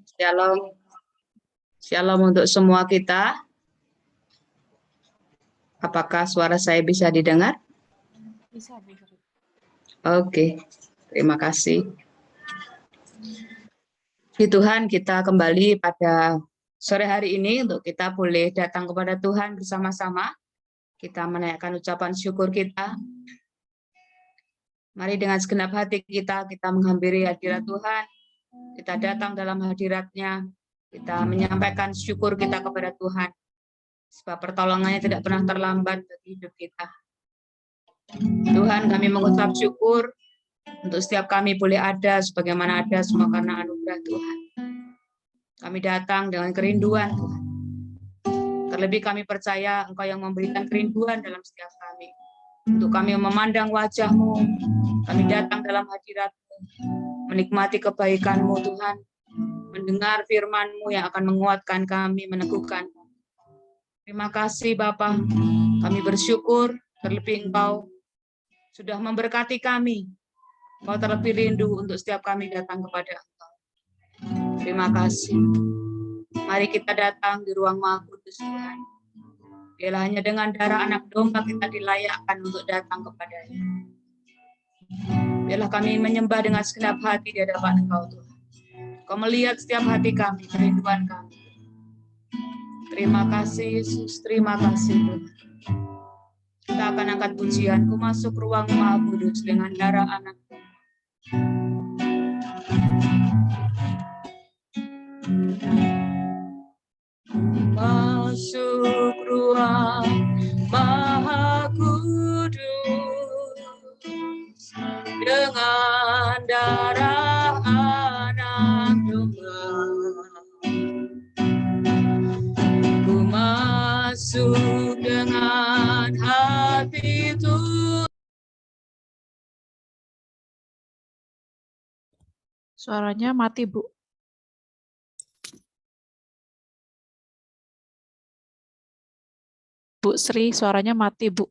Shalom. Shalom untuk semua kita. Apakah suara saya bisa didengar? Bisa. Oke, terima kasih. Puji Tuhan, kita kembali pada sore hari ini untuk kita boleh datang kepada Tuhan bersama-sama. Kita menaikkan ucapan syukur kita. Mari dengan segenap hati kita menghampiri hadirat Tuhan. Kita datang dalam hadirat-Nya. Kita menyampaikan syukur kita kepada Tuhan. Sebab pertolongannya tidak pernah terlambat bagi hidup kita. Tuhan, kami mengucap syukur untuk setiap kami boleh ada sebagaimana ada semua karena anugerah Tuhan. Kami datang dengan kerinduan Tuhan. Terlebih kami percaya Engkau yang memberikan kerinduan dalam setiap kami. Untuk kami memandang wajah-Mu, kami datang dalam hadirat-Mu, menikmati kebaikan-Mu Tuhan, mendengar firman-Mu yang akan menguatkan kami, meneguhkan. Terima kasih Bapa, kami bersyukur terlebih Engkau sudah memberkati kami. Engkau terlebih rindu untuk setiap kami datang kepada Engkau. Terima kasih. Mari kita datang di ruang Maha Kudus Tuhan. Biarlah hanya dengan darah anak domba kita dilayakkan untuk datang kepada-Nya. Biarlah kami menyembah dengan segenap hati di hadapan Engkau Tuhan. Engkau melihat setiap hati kami, kerinduan kami. Terima kasih Yesus, terima kasih Tuhan. Kita akan angkat pujian, ku masuk ruang Maha Kudus dengan darah anak. Masuk ruang Maha Kudus dengan darah anak domba. Ku masuk dengan hati Tuhan. Suaranya mati, Bu. Bu Sri, suaranya mati, Bu.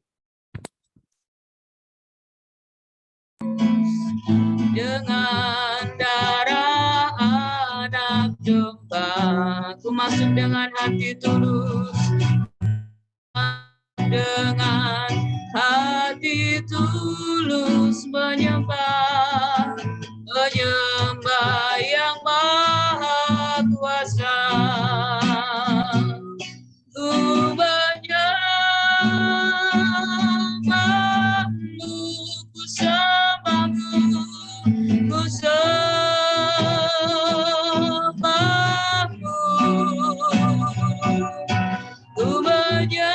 Dengan darah anak domba, ku masuk dengan hati tulus. Dengan hati tulus menyembah, menyembah yang maha kuasa. Ku menyembahmu, ku sembahmu, ku sembahmu, ku menyembahmu,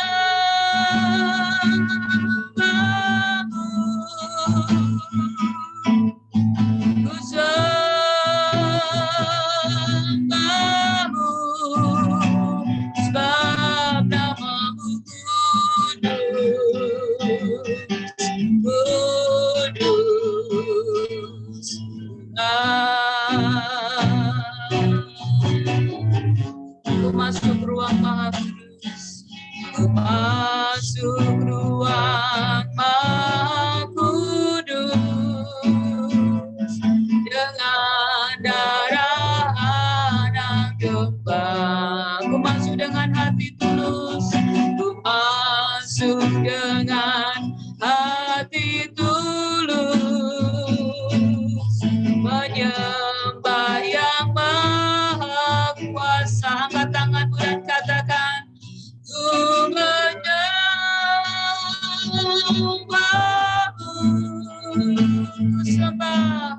ku sembahmu, sebab namamu kudus. Ku masuk ruang Maha Kudus, ku masuk ruang Maha Kudus dengan darah anak domba. Ku masuk dengan hati tulus, ku masuk dengan hati tulus, menyembah yang maha kuasa. Angkat tanganmu dan katakan, ku menyembahmu, ku sembah,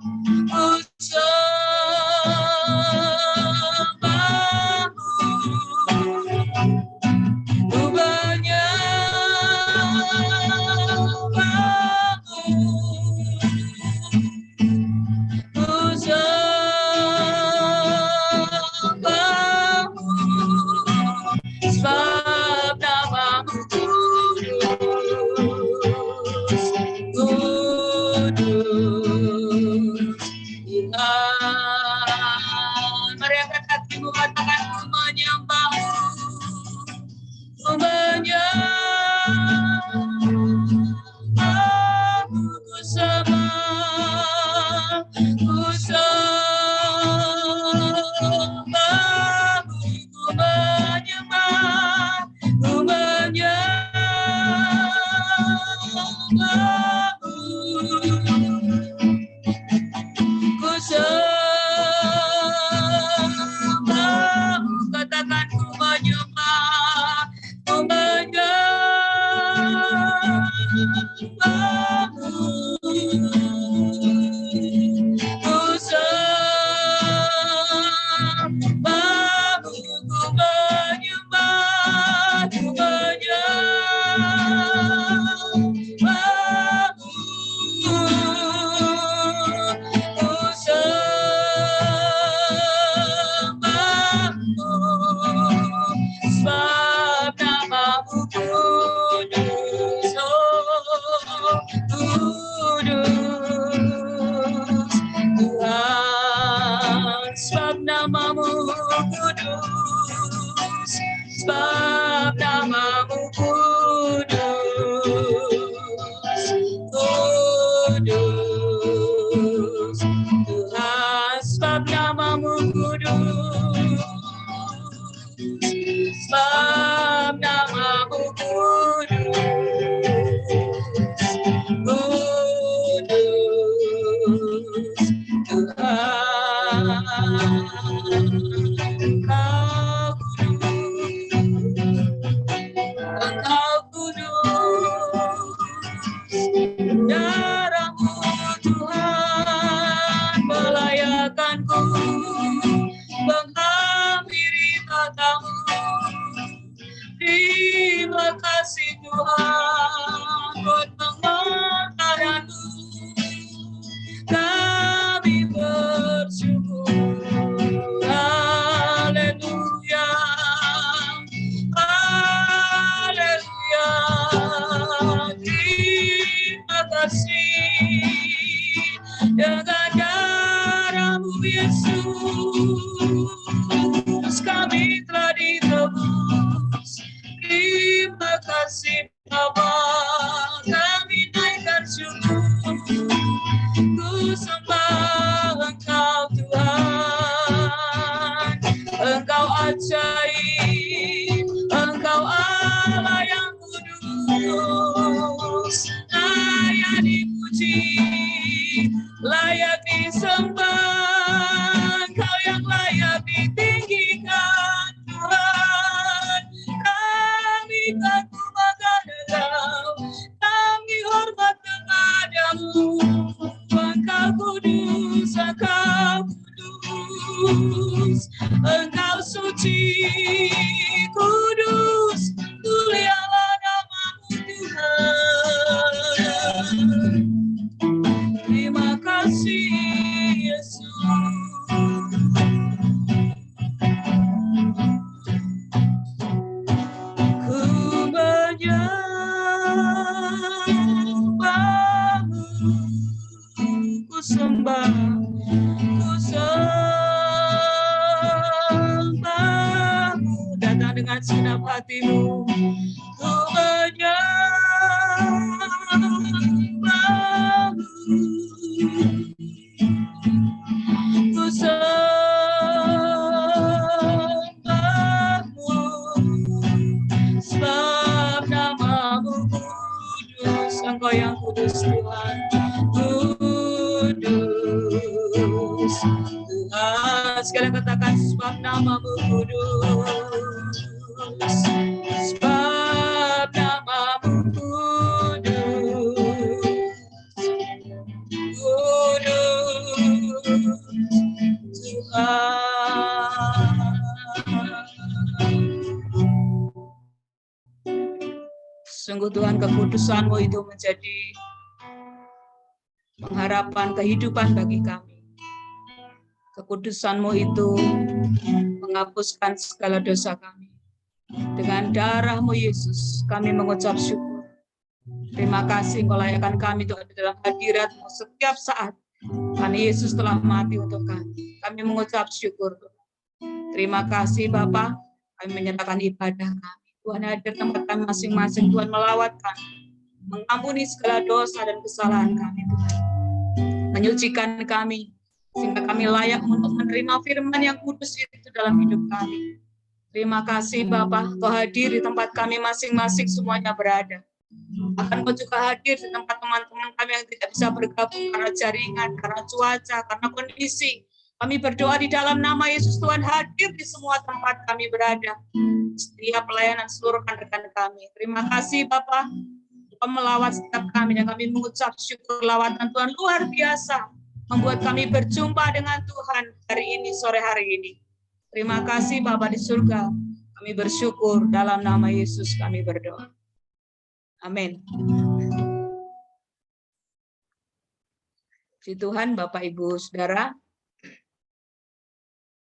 ku sembahmu, ku menyembahmu, ku sembahmu, sebab namamu kudus, kudus. Tuhan, mari angkat hatimu, katakan, ku menyembahmu, ku menyembahmu, ku sembah, ku sembah. katakan ku menyembah, ku menyembahmu, ku sembahmu, ku menyembah, ku menyembahmu, ku sembahmu, sebab namamu kudus, oh kudus Tuhan, sebab namamu kudus, sebab namamu kudus, kudus Tuhan, sebab namamu kudus, sebab namamu kudus, kudus Tuhan, Engkau kudus, darahmu Tuhan melayakanku, menghampiri tatamu. Terima kasih Tuhan buat pengorbananmu, kami bersyukur. Haleluya, haleluya, terima kasih dengan darahmu Yesus kami telah ditebus. Terima kasih Bapa, kami naikkan syukur, ku sembah Engkau Tuhan, Engkau ajaib, Engkau Allah yang kudus, layak dipuji, layak disembah, Engkau yang layak ditinggikan Tuhan. Kami takut Engkau, kami hormat kepadamu, Engkau kudus, Engkau kudus, Engkau suci, kudus, mulialah namamu Tuhan. Terima kasih Yesus. Ku menyembahmu, ku sembah, ku sembahmu, datang dengan segenap hatimu. Ku menyembahmu, ku sembahmu, sebab namamu kudus, Engkau yang kudus Tuhan, kudus Tuhan. Sekali katakan sebab namamu kudus, sebab namamu kudus, kudus Tuhan. Sungguh Tuhan, kekudusan-Mu itu menjadi pengharapan kehidupan bagi kami. Kekudusan-Mu itu menghapuskan segala dosa kami. Dengan darah-Mu Yesus, kami mengucap syukur. Terima kasih melayakkan kami untuk ada dalam hadirat-Mu setiap saat. Karena Yesus telah mati untuk kami. Kami mengucap syukur. Terima kasih Bapa, kami menyerahkan ibadah kami. Tuhan hadir tempat kami masing-masing, Tuhan melawat kami, mengampuni segala dosa dan kesalahan kami, Tuhan. Menyucikan kami, sehingga kami layak untuk menerima firman yang kudus itu dalam hidup kami. Terima kasih Bapa, Kau hadir di tempat kami masing-masing semuanya berada. Akan Kau juga hadir di tempat teman-teman kami yang tidak bisa bergabung karena jaringan, karena cuaca, karena kondisi. Kami berdoa di dalam nama Yesus, Tuhan hadir di semua tempat kami berada. Setiap pelayanan seluruh rekan-rekan kami. Terima kasih Bapak. Kau melawat setiap kami dan kami mengucap syukur lawatan Tuhan luar biasa. Membuat kami berjumpa dengan Tuhan hari ini, sore hari ini. Terima kasih Bapa di surga. Kami bersyukur dalam nama Yesus kami berdoa. Amin. Puji Tuhan Bapak Ibu Saudara,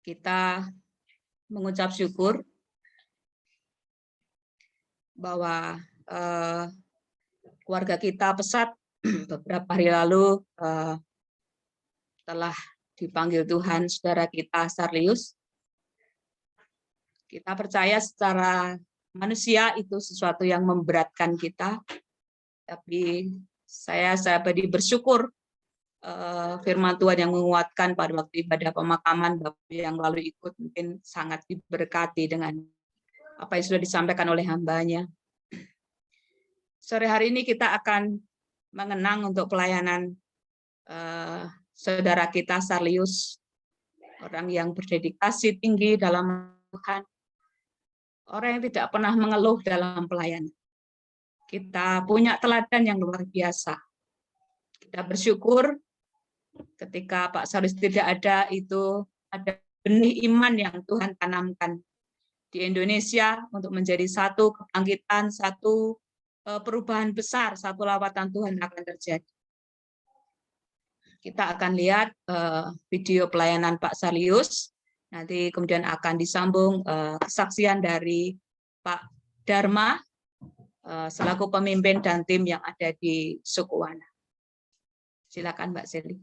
kita mengucap syukur bahwa keluarga kita Pesat beberapa hari lalu telah dipanggil Tuhan saudara kita Sarlius. Kita percaya secara manusia itu sesuatu yang memberatkan kita, tapi saya pribadi bersyukur firman Tuhan yang menguatkan pada waktu ibadah pemakaman Bapak yang lalu ikut mungkin sangat diberkati dengan apa yang sudah disampaikan oleh hambanya. Sore hari ini kita akan mengenang untuk pelayanan saudara kita Sarlius, orang yang berdedikasi tinggi dalam Tuhan, orang yang tidak pernah mengeluh dalam pelayanan. Kita punya teladan yang luar biasa. Kita bersyukur ketika Pak Sarlius tidak ada, itu ada benih iman yang Tuhan tanamkan di Indonesia untuk menjadi satu kebangkitan, satu perubahan besar, satu lawatan Tuhan akan terjadi. Kita akan lihat video pelayanan Pak Sarlius, nanti kemudian akan disambung kesaksian dari Pak Dharma selaku pemimpin dan tim yang ada di Sukuwana. Silakan Mbak Seli.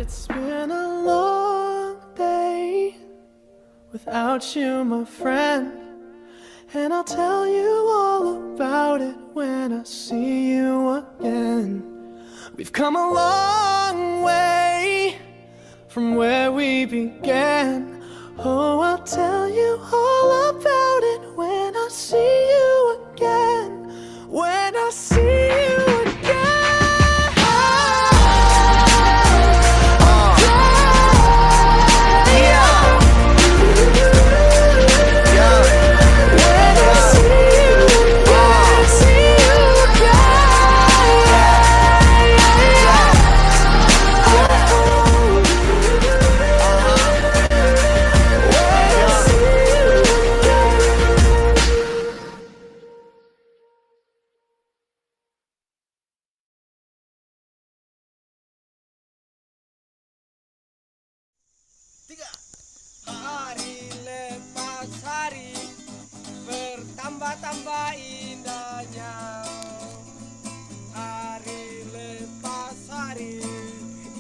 It's been a long day without you, my friend, and I'll tell you all about it when I see you again. We've come a long way from where we began. Oh, I'll tell you all about it when I see you again. When I see you again. When I see you again, see you Hari lepas hari bertambah-tambah indahnya. Hari lepas hari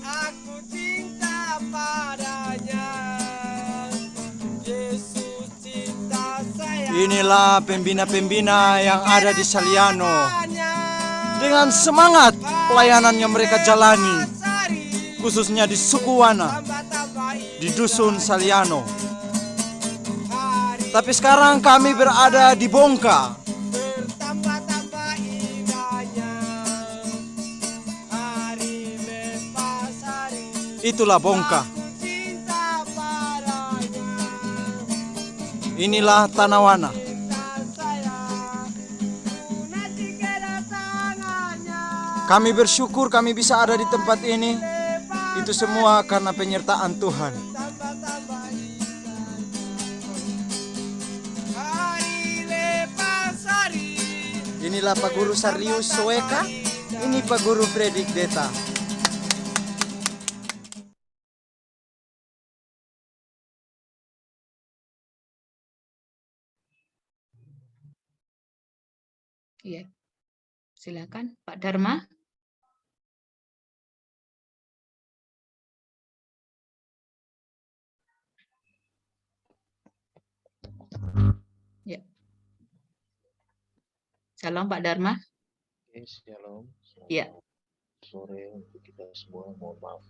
aku cinta padanya. Yesus cinta saya. Inilah pembina-pembina yang ada di Saliano. Dengan semangat pelayanannya mereka jalani, khususnya di suku Wana, di dusun Saliano. Tapi sekarang kami berada di Bongka. Bertambah-tambah indahnya. Hari lepas hari Itulah Bongka. aku cinta padanya. Inilah Tanah Wana. Cinta saya nanti kedatangannya. Kami bersyukur kami bisa ada di tempat ini. Itu semua karena penyertaan Tuhan. Tambah-tambah indahnya. Hari lepas hari Inilah Pak Guru Sarlius Soeka. Ini Pak Guru Fredik Deta. Iya. Silakan Pak Dharma. Ya. Shalom Pak Dharma. Oke, shalom. Iya. Selamat sore untuk kita semua. Mohon maaf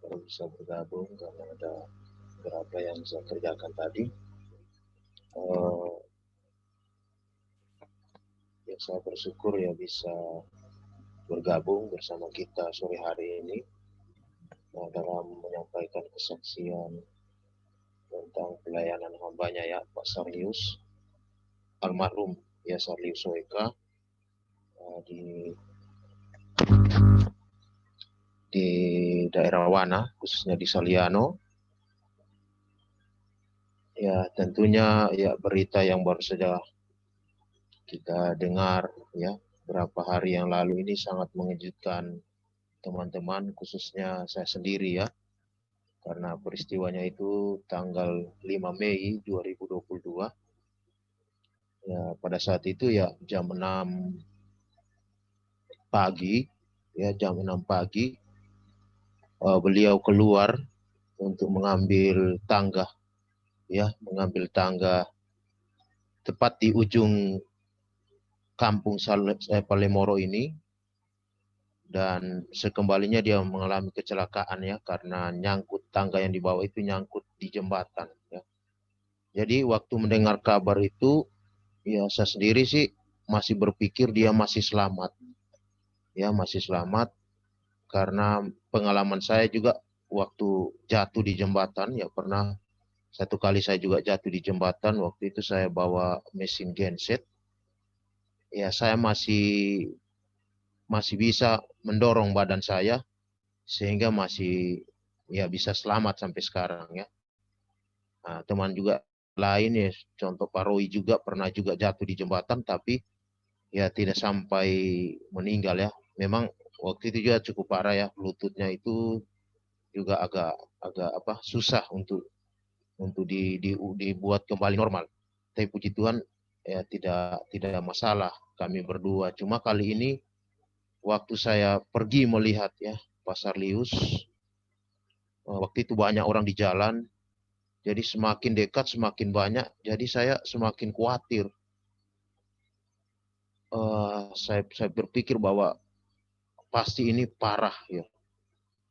kalau bisa bergabung karena ada beberapa yang saya kerjakan tadi. Ya saya bersyukur ya bisa bergabung bersama kita sore hari ini dalam menyampaikan kesaksian tentang pelayanan hambanya ya Pak Sarlius almarhum ya Sarlius Soeka di daerah Wana, khususnya di Saliano. Ya tentunya ya berita yang baru saja kita dengar ya berapa hari yang lalu ini sangat mengejutkan teman-teman, khususnya saya sendiri ya, karena peristiwanya itu tanggal 5 Mei 2022. Ya pada saat itu ya jam 6 pagi ya jam 6 pagi beliau keluar untuk mengambil tangga tepat di ujung kampung Palemoro ini, dan sekembalinya dia mengalami kecelakaan ya karena nyangkut tangga yang dibawa itu nyangkut di jembatan ya. Jadi waktu mendengar kabar itu ya saya sendiri sih masih berpikir dia masih selamat. Ya masih selamat karena pengalaman saya juga waktu jatuh di jembatan ya pernah satu kali saya juga jatuh di jembatan, waktu itu saya bawa mesin genset. Ya saya masih bisa mendorong badan saya sehingga masih ya bisa selamat sampai sekarang ya. Nah, teman juga lain ya contoh Pak Roy juga pernah juga jatuh di jembatan tapi ya tidak sampai meninggal ya. Memang waktu itu juga cukup parah ya, lututnya itu juga agak susah untuk dibuat kembali normal. Tapi puji Tuhan ya tidak masalah kami berdua. Cuma kali ini waktu saya pergi melihat ya Pak Sarlius Waktu itu banyak orang di jalan, jadi semakin dekat semakin banyak, jadi saya semakin khawatir. Saya berpikir bahwa pasti ini parah ya.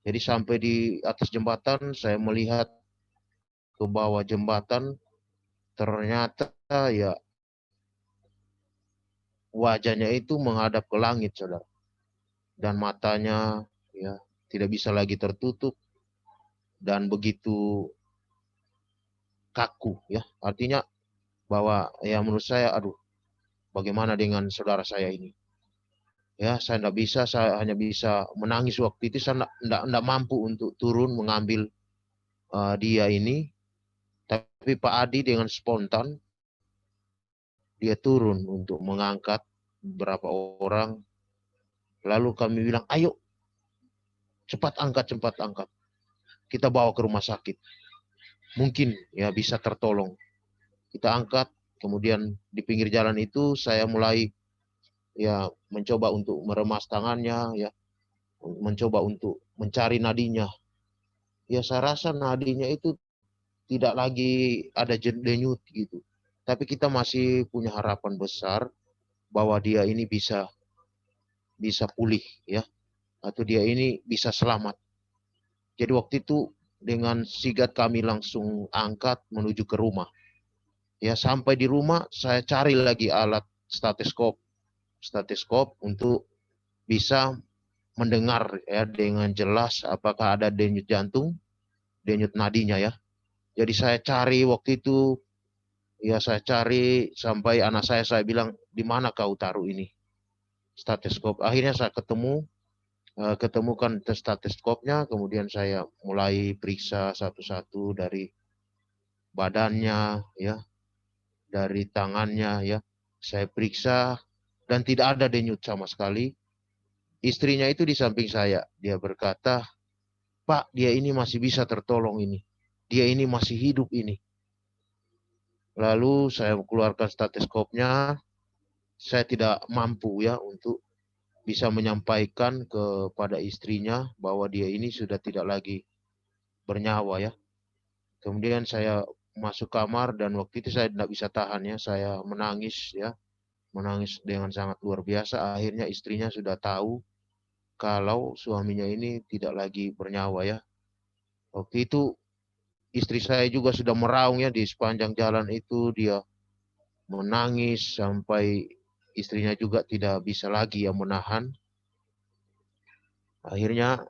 Jadi sampai di atas jembatan saya melihat ke bawah jembatan, ternyata ya wajahnya itu menghadap ke langit, saudara. Dan matanya ya tidak bisa lagi tertutup dan begitu kaku ya. Artinya bahwa ya menurut saya, aduh, bagaimana dengan saudara saya ini? Ya, saya tidak bisa, saya hanya bisa menangis waktu itu. Saya tidak mampu untuk turun mengambil dia ini. Tapi Pak Adi dengan spontan, dia turun untuk mengangkat beberapa orang. Lalu kami bilang, ayo, cepat angkat. Kita bawa ke rumah sakit. Mungkin ya bisa tertolong. Kita angkat, kemudian di pinggir jalan itu saya mulai ya mencoba untuk meremas tangannya, ya mencoba untuk mencari nadinya. Ya saya rasa nadinya itu tidak lagi ada denyut gitu. Tapi kita masih punya harapan besar bahwa dia ini bisa pulih ya, atau dia ini bisa selamat. Jadi waktu itu dengan sigap kami langsung angkat menuju ke rumah. Ya sampai di rumah saya cari lagi alat stetoskop untuk bisa mendengar ya dengan jelas apakah ada denyut jantung, denyut nadinya ya. Jadi saya cari waktu itu, ya saya cari sampai anak saya bilang, di mana kau taruh ini stetoskop? Akhirnya saya ketemukan stetoskopnya, kemudian saya mulai periksa satu-satu dari badannya ya, dari tangannya ya. Saya periksa dan tidak ada denyut sama sekali. Istrinya itu di samping saya, dia berkata, Pak, dia ini masih bisa tertolong ini. Dia ini masih hidup ini. Lalu saya keluarkan stetoskopnya, saya tidak mampu ya untuk bisa menyampaikan kepada istrinya bahwa dia ini sudah tidak lagi bernyawa ya. Kemudian saya masuk kamar dan waktu itu saya tidak bisa tahan ya, saya menangis ya. Menangis dengan sangat luar biasa. Akhirnya istrinya sudah tahu kalau suaminya ini tidak lagi bernyawa ya. Waktu itu istri saya juga sudah meraung ya di sepanjang jalan itu, dia menangis sampai istrinya juga tidak bisa lagi ya menahan. Akhirnya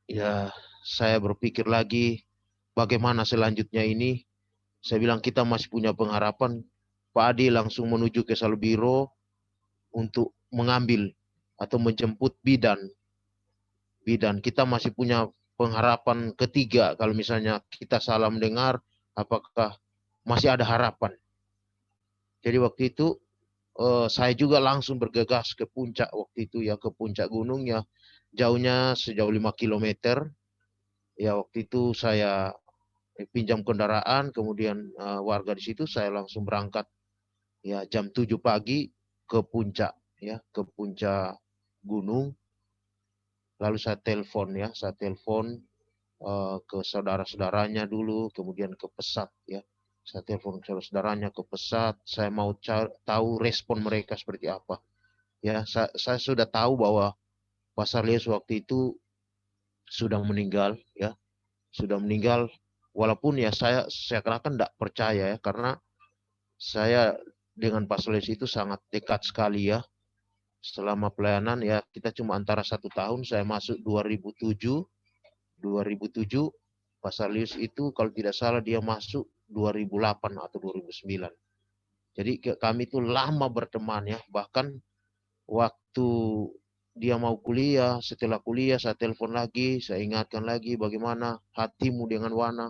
ya saya berpikir lagi bagaimana selanjutnya ini. Saya bilang kita masih punya pengharapan. Pak Adi langsung menuju ke Salbiro untuk mengambil atau menjemput bidan. Kita masih punya pengharapan ketiga, kalau misalnya kita salah mendengar, apakah masih ada harapan. Jadi waktu itu saya juga langsung bergegas ke puncak waktu itu ya, ke puncak gunung ya, jauhnya sejauh 5 km. Ya waktu itu saya pinjam kendaraan, kemudian warga di situ, saya langsung berangkat ya jam 7 pagi ke puncak ya, ke puncak gunung. Lalu saya telepon ke saudara-saudaranya dulu, kemudian ke pesat ya. Saya telepon saudara-saudaranya ke pesat, saya mau tahu respon mereka seperti apa. Ya, saya sudah tahu bahwa Basarlius waktu itu sudah meninggal ya. Sudah meninggal, walaupun ya saya kan tidak percaya ya, karena saya dengan Basarlius itu sangat dekat sekali ya. Selama pelayanan ya kita cuma antara 1 tahun, saya masuk 2007, Basarlius itu kalau tidak salah dia masuk 2008 atau 2009. Jadi kami itu lama berteman ya, bahkan waktu dia mau kuliah, setelah kuliah saya telepon lagi, saya ingatkan lagi bagaimana hatimu dengan Wana,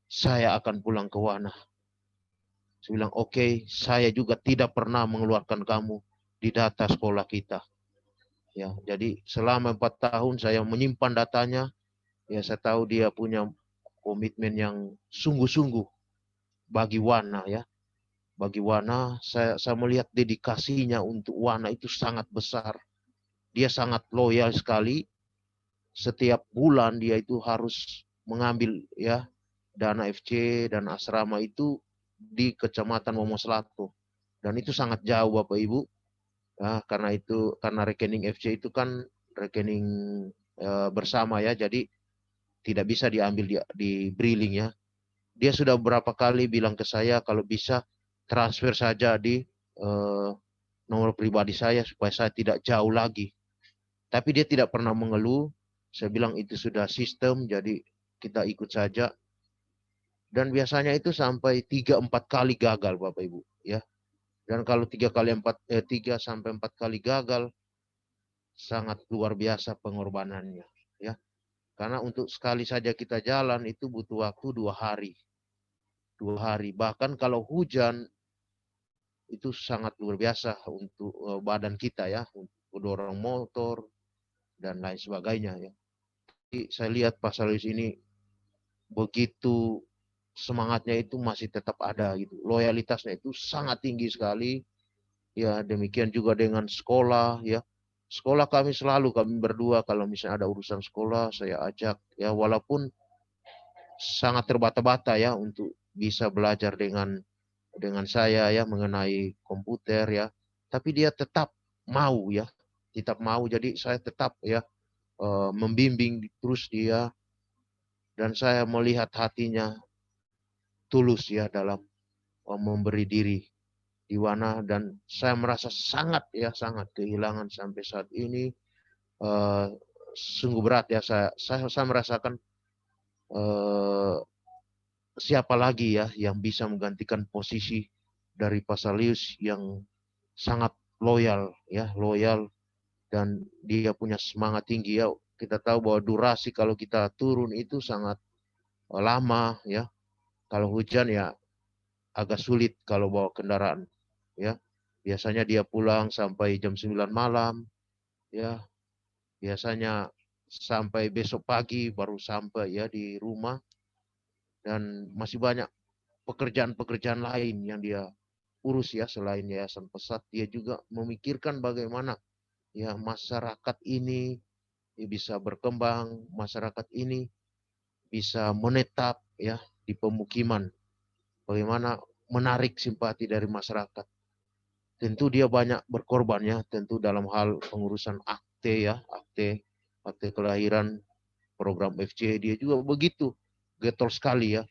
saya akan pulang ke Wana. Saya bilang oke, saya juga tidak pernah mengeluarkan kamu di data sekolah kita. Ya, jadi selama 4 tahun saya menyimpan datanya. Ya, saya tahu dia punya komitmen yang sungguh-sungguh bagi Wana ya. Bagi Wana, saya melihat dedikasinya untuk Wana itu sangat besar. Dia sangat loyal sekali. Setiap bulan dia itu harus mengambil ya dana FC dan asrama itu di Kecamatan Momoslato, dan itu sangat jauh Bapak Ibu. Ya, karena rekening FC itu kan rekening bersama ya, jadi tidak bisa diambil di Briling ya. Dia sudah beberapa kali bilang ke saya kalau bisa transfer saja di nomor pribadi saya supaya saya tidak jauh lagi. Tapi dia tidak pernah mengeluh. Saya bilang itu sudah sistem, jadi kita ikut saja. Dan biasanya itu sampai 3-4 kali gagal Bapak Ibu ya. Dan kalau 3 sampai 4 kali gagal, sangat luar biasa pengorbanannya ya. Karena untuk sekali saja kita jalan itu butuh waktu 2 hari. 2 hari. Bahkan kalau hujan itu sangat luar biasa untuk badan kita ya, untuk dorong motor dan lain sebagainya ya. Jadi saya lihat Pak Salus ini begitu semangatnya itu masih tetap ada gitu. Loyalitasnya itu sangat tinggi sekali. Ya, demikian juga dengan sekolah ya. Sekolah kami berdua kalau misalnya ada urusan sekolah saya ajak ya, walaupun sangat terbata-bata ya untuk bisa belajar dengan saya ya mengenai komputer ya. Tapi dia tetap mau ya, jadi saya tetap ya membimbing terus dia, dan saya melihat hatinya tulus ya dalam memberi diri di mana, dan saya merasa sangat kehilangan sampai saat ini. Sungguh berat ya, saya merasakan siapa lagi ya yang bisa menggantikan posisi dari Pak Salus yang sangat loyal dan dia punya semangat tinggi ya. Kita tahu bahwa durasi kalau kita turun itu sangat lama ya. Kalau hujan ya agak sulit kalau bawa kendaraan ya. Biasanya dia pulang sampai jam 9 malam ya. Biasanya sampai besok pagi baru sampai ya di rumah, dan masih banyak pekerjaan-pekerjaan lain yang dia urus ya. Selain Yayasan Pesat, dia juga memikirkan bagaimana ya masyarakat ini bisa berkembang, masyarakat ini bisa menetap ya di pemukiman, bagaimana menarik simpati dari masyarakat. Tentu dia banyak berkorban ya, tentu dalam hal pengurusan akte kelahiran, program FC, dia juga begitu getol sekali ya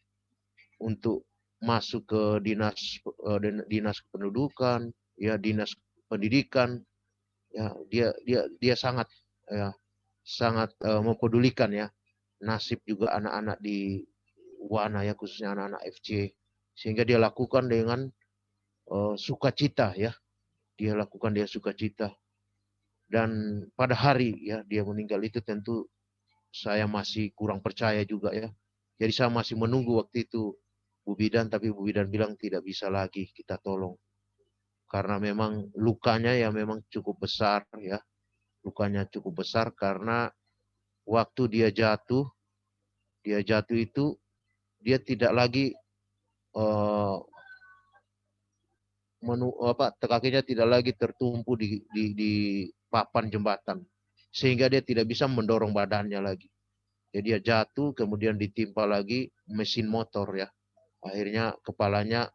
untuk masuk ke dinas kependudukan ya, dinas pendidikan ya. Dia sangat mempedulikan ya nasib juga anak-anak di Wana ya, khususnya anak-anak FC, sehingga dia lakukan dengan sukacita ya. Dia lakukan sukacita. Dan pada hari ya dia meninggal itu tentu saya masih kurang percaya juga ya. Jadi saya masih menunggu waktu itu Bu Bidan, tapi Bu Bidan bilang tidak bisa lagi kita tolong. Karena memang lukanya ya memang cukup besar ya. Lukanya cukup besar karena waktu dia jatuh itu dia tidak lagi kakinya tidak lagi tertumpu di papan jembatan, sehingga dia tidak bisa mendorong badannya lagi. Jadi dia jatuh, kemudian ditimpa lagi mesin motor ya. Akhirnya kepalanya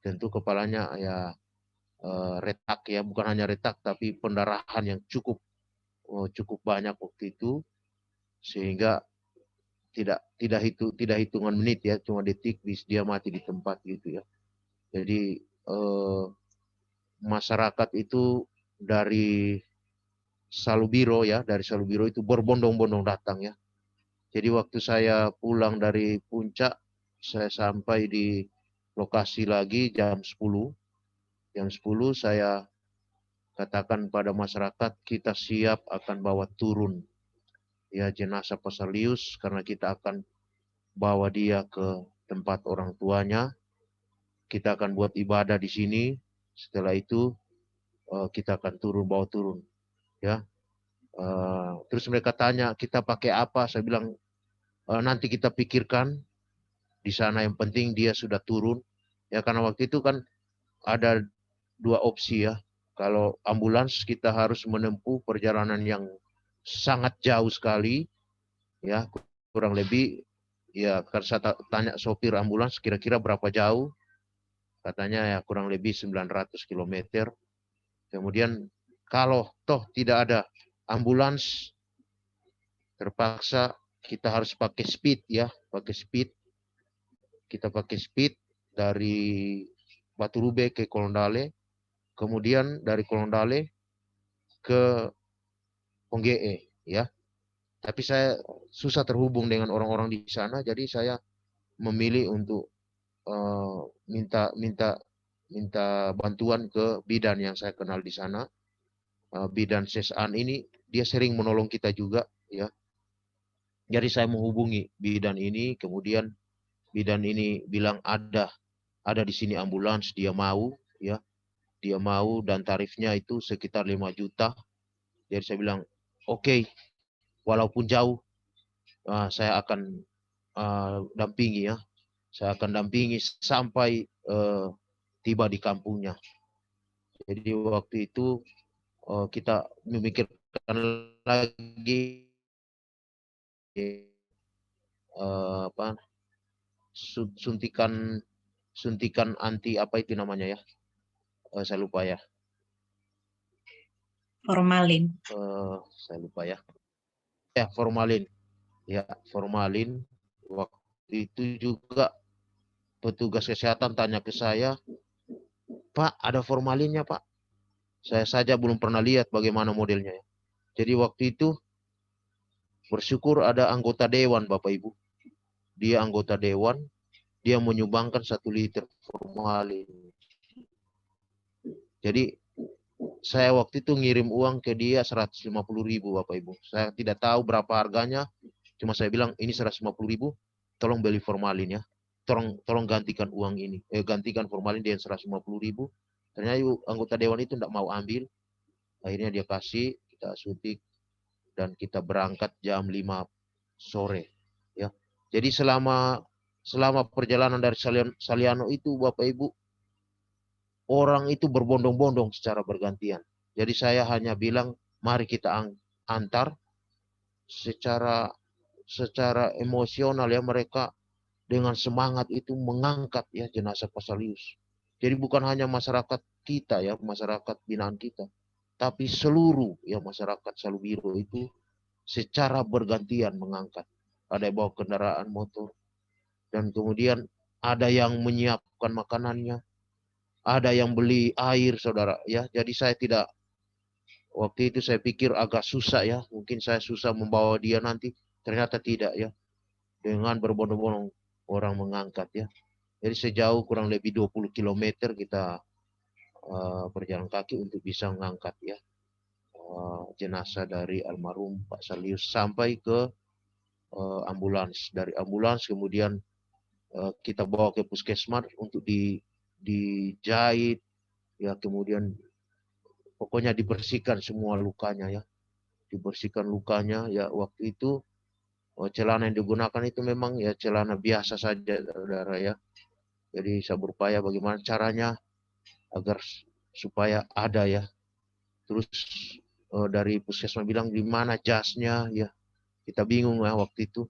tentu kepalanya ya retak ya, bukan hanya retak tapi pendarahan yang cukup banyak waktu itu, sehingga tidak hitungan menit ya, cuma detik dia mati di tempat gitu ya. Jadi masyarakat itu dari Salubiro itu berbondong-bondong datang ya. Jadi waktu saya pulang dari puncak, saya sampai di lokasi lagi jam 10. Jam 10 saya katakan pada masyarakat, kita siap akan bawa turun ya jenazah Pak Salus, karena kita akan bawa dia ke tempat orang tuanya. Kita akan buat ibadah di sini. Setelah itu kita akan bawa turun ya. Terus mereka tanya kita pakai apa, saya bilang nanti kita pikirkan di sana, yang penting dia sudah turun ya. Karena waktu itu kan ada 2 opsi ya. Kalau ambulans kita harus menempuh perjalanan yang sangat jauh sekali ya, kurang lebih ya, kan saya tanya sopir ambulans kira-kira berapa jauh, katanya ya kurang lebih 900 km. Kemudian kalau toh tidak ada ambulans, terpaksa kita harus pakai speed ya, pakai speed. Kita pakai speed dari Batu Rube ke Kolondale, kemudian dari Kolondale ke Ponggee ya. Tapi saya susah terhubung dengan orang-orang di sana, jadi saya memilih untuk minta bantuan ke bidan yang saya kenal di sana. Bidan Sesan ini dia sering menolong kita juga ya. Jadi saya menghubungi bidan ini, kemudian bidan ini bilang ada di sini ambulans, dia mau ya. Dia mau dan tarifnya itu sekitar 5 juta. Jadi saya bilang, oke, walaupun jauh, saya akan dampingi ya. Saya akan dampingi sampai tiba di kampungnya. Jadi waktu itu kita memikirkan lagi suntikan anti apa itu namanya ya. Saya lupa ya. Formalin. Saya lupa ya. Ya, formalin. Ya, formalin. Waktu itu juga petugas kesehatan tanya ke saya, Pak, ada formalinnya, Pak? Saya saja belum pernah lihat bagaimana modelnya. Jadi waktu itu bersyukur ada anggota dewan, Bapak Ibu. Dia anggota dewan, dia menyumbangkan 1 liter formalin. Jadi saya waktu itu ngirim uang ke dia 150.000, Bapak Ibu. Saya tidak tahu berapa harganya, cuma saya bilang ini 150.000, tolong beli formalin ya. Tolong gantikan uang ini. Gantikan formalin dengan 150.000. Ternyata anggota dewan itu tidak mau ambil. Akhirnya dia kasih, kita suntik dan kita berangkat jam 5 sore ya. Jadi selama perjalanan dari Saliano itu Bapak Ibu, orang itu berbondong-bondong secara bergantian. Jadi saya hanya bilang mari kita antar secara emosional ya, mereka dengan semangat itu mengangkat ya jenazah Pasalius. Jadi bukan hanya masyarakat kita ya, masyarakat binaan kita, tapi seluruh ya masyarakat Salubiro itu secara bergantian mengangkat. Ada yang bawa kendaraan motor, dan kemudian ada yang menyiapkan makanannya, ada yang beli air, saudara ya. Jadi saya tidak, waktu itu saya pikir agak susah ya, mungkin saya susah membawa dia nanti, ternyata tidak ya. Dengan berbondong-bondong orang mengangkat ya. Jadi sejauh kurang lebih 20 km kita berjalan kaki untuk bisa mengangkat ya jenazah dari almarhum Pak Salius sampai ke ambulans. Dari ambulans kemudian kita bawa ke puskesmas untuk dijahit ya, kemudian pokoknya dibersihkan semua lukanya ya. Dibersihkan lukanya ya. Waktu itu celana yang digunakan itu memang ya celana biasa saja, saudara ya. Jadi saya berupaya bagaimana caranya agar supaya ada ya. Terus dari puskesmas bilang di mana jasnya ya. Kita bingung ya waktu itu.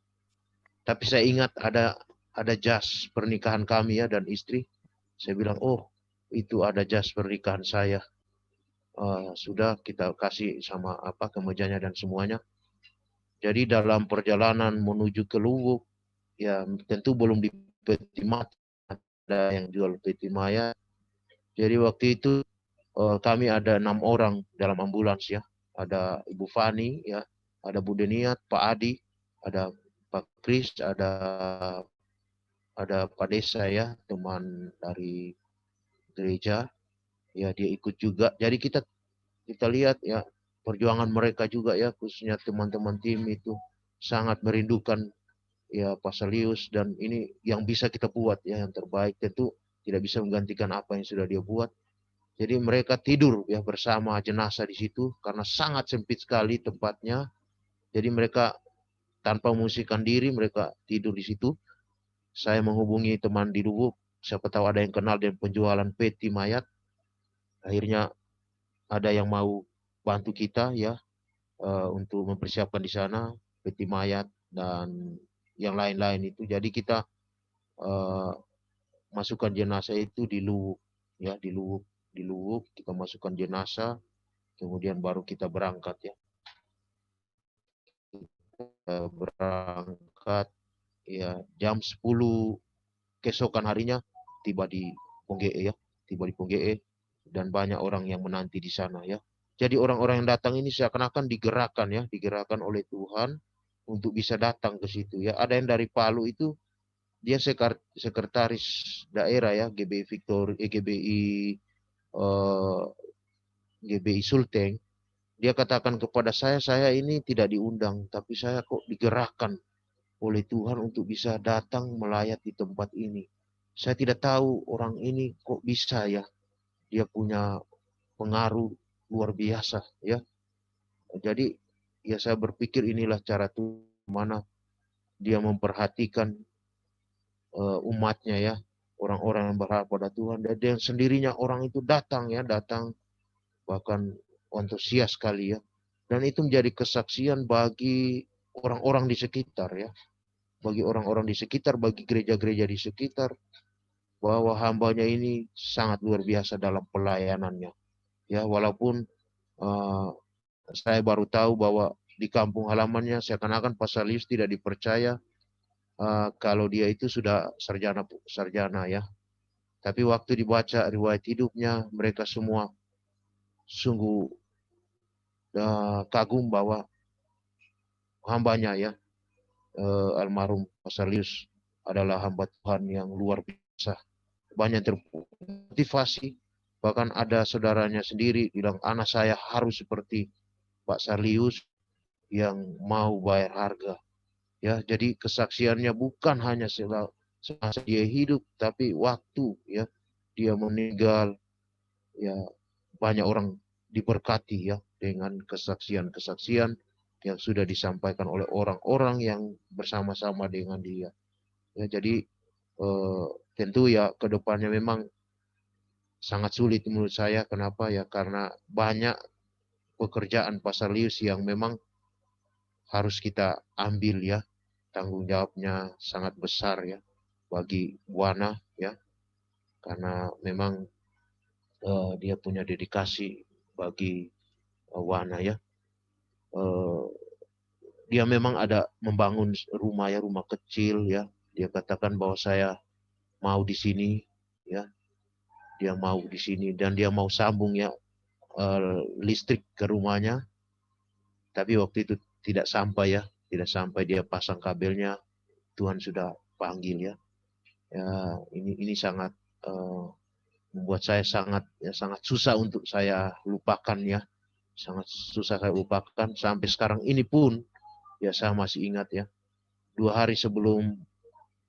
Tapi saya ingat ada jas pernikahan kami ya dan istri. Saya bilang, oh itu ada jas pernikahan saya. Sudah kita kasih sama kemejanya dan semuanya. Jadi dalam perjalanan menuju ke Luwuk ya tentu belum di peti mati, ada yang jual peti mayat. Jadi waktu itu kami ada 6 orang dalam ambulans ya. Ada Ibu Fani ya, ada Bu Deniat, Pak Adi, ada Pak Kris, ada Pak Desa ya, teman dari gereja. Ya dia ikut juga. Jadi kita lihat ya perjuangan mereka juga ya, khususnya teman-teman tim itu sangat merindukan ya Pasalius, dan ini yang bisa kita buat ya yang terbaik. Tentu tidak bisa menggantikan apa yang sudah dia buat. Jadi mereka tidur ya bersama jenazah di situ karena sangat sempit sekali tempatnya. Jadi mereka tanpa mengungsikan diri, mereka tidur di situ. Saya menghubungi teman di Luwuk, siapa tahu ada yang kenal dengan penjualan peti mayat. Akhirnya ada yang mau bantu kita ya untuk mempersiapkan di sana peti mayat dan yang lain-lain itu. Jadi kita masukkan jenazah itu di Luwuk, ya, di Luwuk kita masukkan jenazah, kemudian baru kita berangkat, ya. Kita berangkat ya jam 10 keesokan harinya tiba di Ponggee, ya, tiba di Ponggee, dan banyak orang yang menanti di sana, ya. Jadi orang-orang yang datang ini seakan-akan digerakkan, ya, digerakkan oleh Tuhan untuk bisa datang ke situ, ya. Ada yang dari Palu itu dia sekretaris daerah, ya, GBI Victor, GBI Sulteng. Dia katakan kepada saya ini tidak diundang, tapi saya kok digerakkan oleh Tuhan untuk bisa datang melayat di tempat ini. Saya tidak tahu orang ini kok bisa, ya. Dia punya pengaruh luar biasa, ya. Jadi ya saya berpikir inilah cara Tuhan mana dia memperhatikan umatnya, ya, orang-orang yang berharap pada Tuhan, dan dia sendirinya orang itu datang, ya, datang bahkan antusias sekali, ya, dan itu menjadi kesaksian bagi orang-orang di sekitar, ya, bagi orang-orang di sekitar, bagi gereja-gereja di sekitar, bahwa hambanya ini sangat luar biasa dalam pelayanannya, ya. Walaupun saya baru tahu bahwa di kampung halamannya seakan-akan Pak Salius tidak dipercaya kalau dia itu sudah sarjana, ya. Tapi waktu dibaca riwayat hidupnya, mereka semua sungguh kagum bahwa hambanya, ya, almarhum Pak Salius adalah hamba Tuhan yang luar biasa. Banyak termotivasi, bahkan ada saudaranya sendiri bilang, anak saya harus seperti Pak Salius yang mau bayar harga, ya. Jadi kesaksiannya bukan hanya semasa dia hidup, tapi waktu, ya, dia meninggal, ya, banyak orang diberkati, ya, dengan kesaksian-kesaksian yang sudah disampaikan oleh orang-orang yang bersama-sama dengan dia, ya. Jadi tentu, ya, kedepannya memang sangat sulit menurut saya. Kenapa, ya? Karena banyak pekerjaan Pak Salius yang memang harus kita ambil, ya. Tanggung jawabnya sangat besar, ya, bagi Buana, ya, karena memang dia punya dedikasi bagi Wana, ya. Dia memang ada membangun rumah, ya, rumah kecil, ya. Dia katakan bahwa saya mau di sini, ya. Dia mau di sini dan dia mau sambung, ya, listrik ke rumahnya. Tapi waktu itu tidak sampai, ya, tidak sampai dia pasang kabelnya. Tuhan sudah panggil, ya. Ya, ini sangat membuat saya sangat susah untuk saya lupakan, ya. Sangat susah saya lupakan sampai sekarang ini pun, ya, saya masih ingat, ya. 2 hari sebelum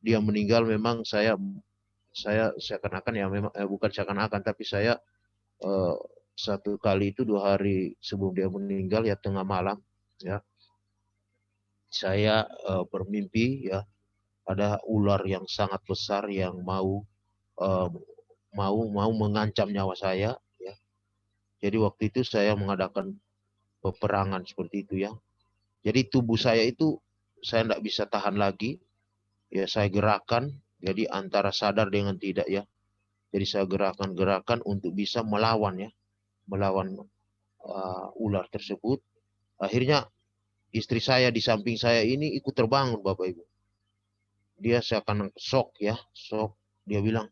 dia meninggal memang saya seakan-akan, ya, memang bukan seakan-akan, tapi saya satu kali itu 2 hari sebelum dia meninggal, ya, tengah malam, ya, saya bermimpi, ya, ada ular yang sangat besar yang mau mengancam nyawa saya, ya. Jadi waktu itu saya mengadakan peperangan seperti itu, ya. Jadi tubuh saya itu saya tidak bisa tahan lagi, ya, saya gerakan, jadi antara sadar dengan tidak, ya. Jadi saya gerakan untuk bisa melawan, ya, melawan ular tersebut. Akhirnya istri saya di samping saya ini ikut terbangun, Bapak Ibu. Dia seakan shock, ya, shock. Dia bilang,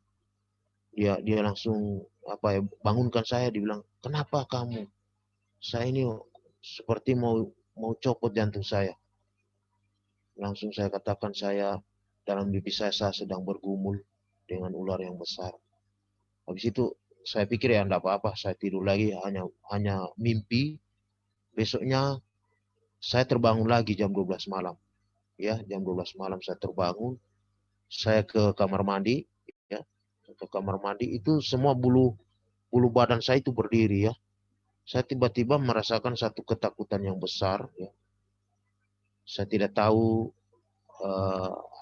dia langsung bangunkan saya, dibilang, kenapa kamu? Saya ini seperti mau copot jantung saya. Langsung saya katakan, saya dalam mimpi saya sedang bergumul dengan ular yang besar. Habis itu saya pikir, ya, enggak apa-apa, saya tidur lagi, hanya mimpi. Besoknya saya terbangun lagi jam 12 malam. Ya, jam 12 malam saya terbangun. Saya ke kamar mandi, ya. Ke kamar mandi itu semua bulu badan saya itu berdiri, ya. Saya tiba-tiba merasakan satu ketakutan yang besar, ya. Saya tidak tahu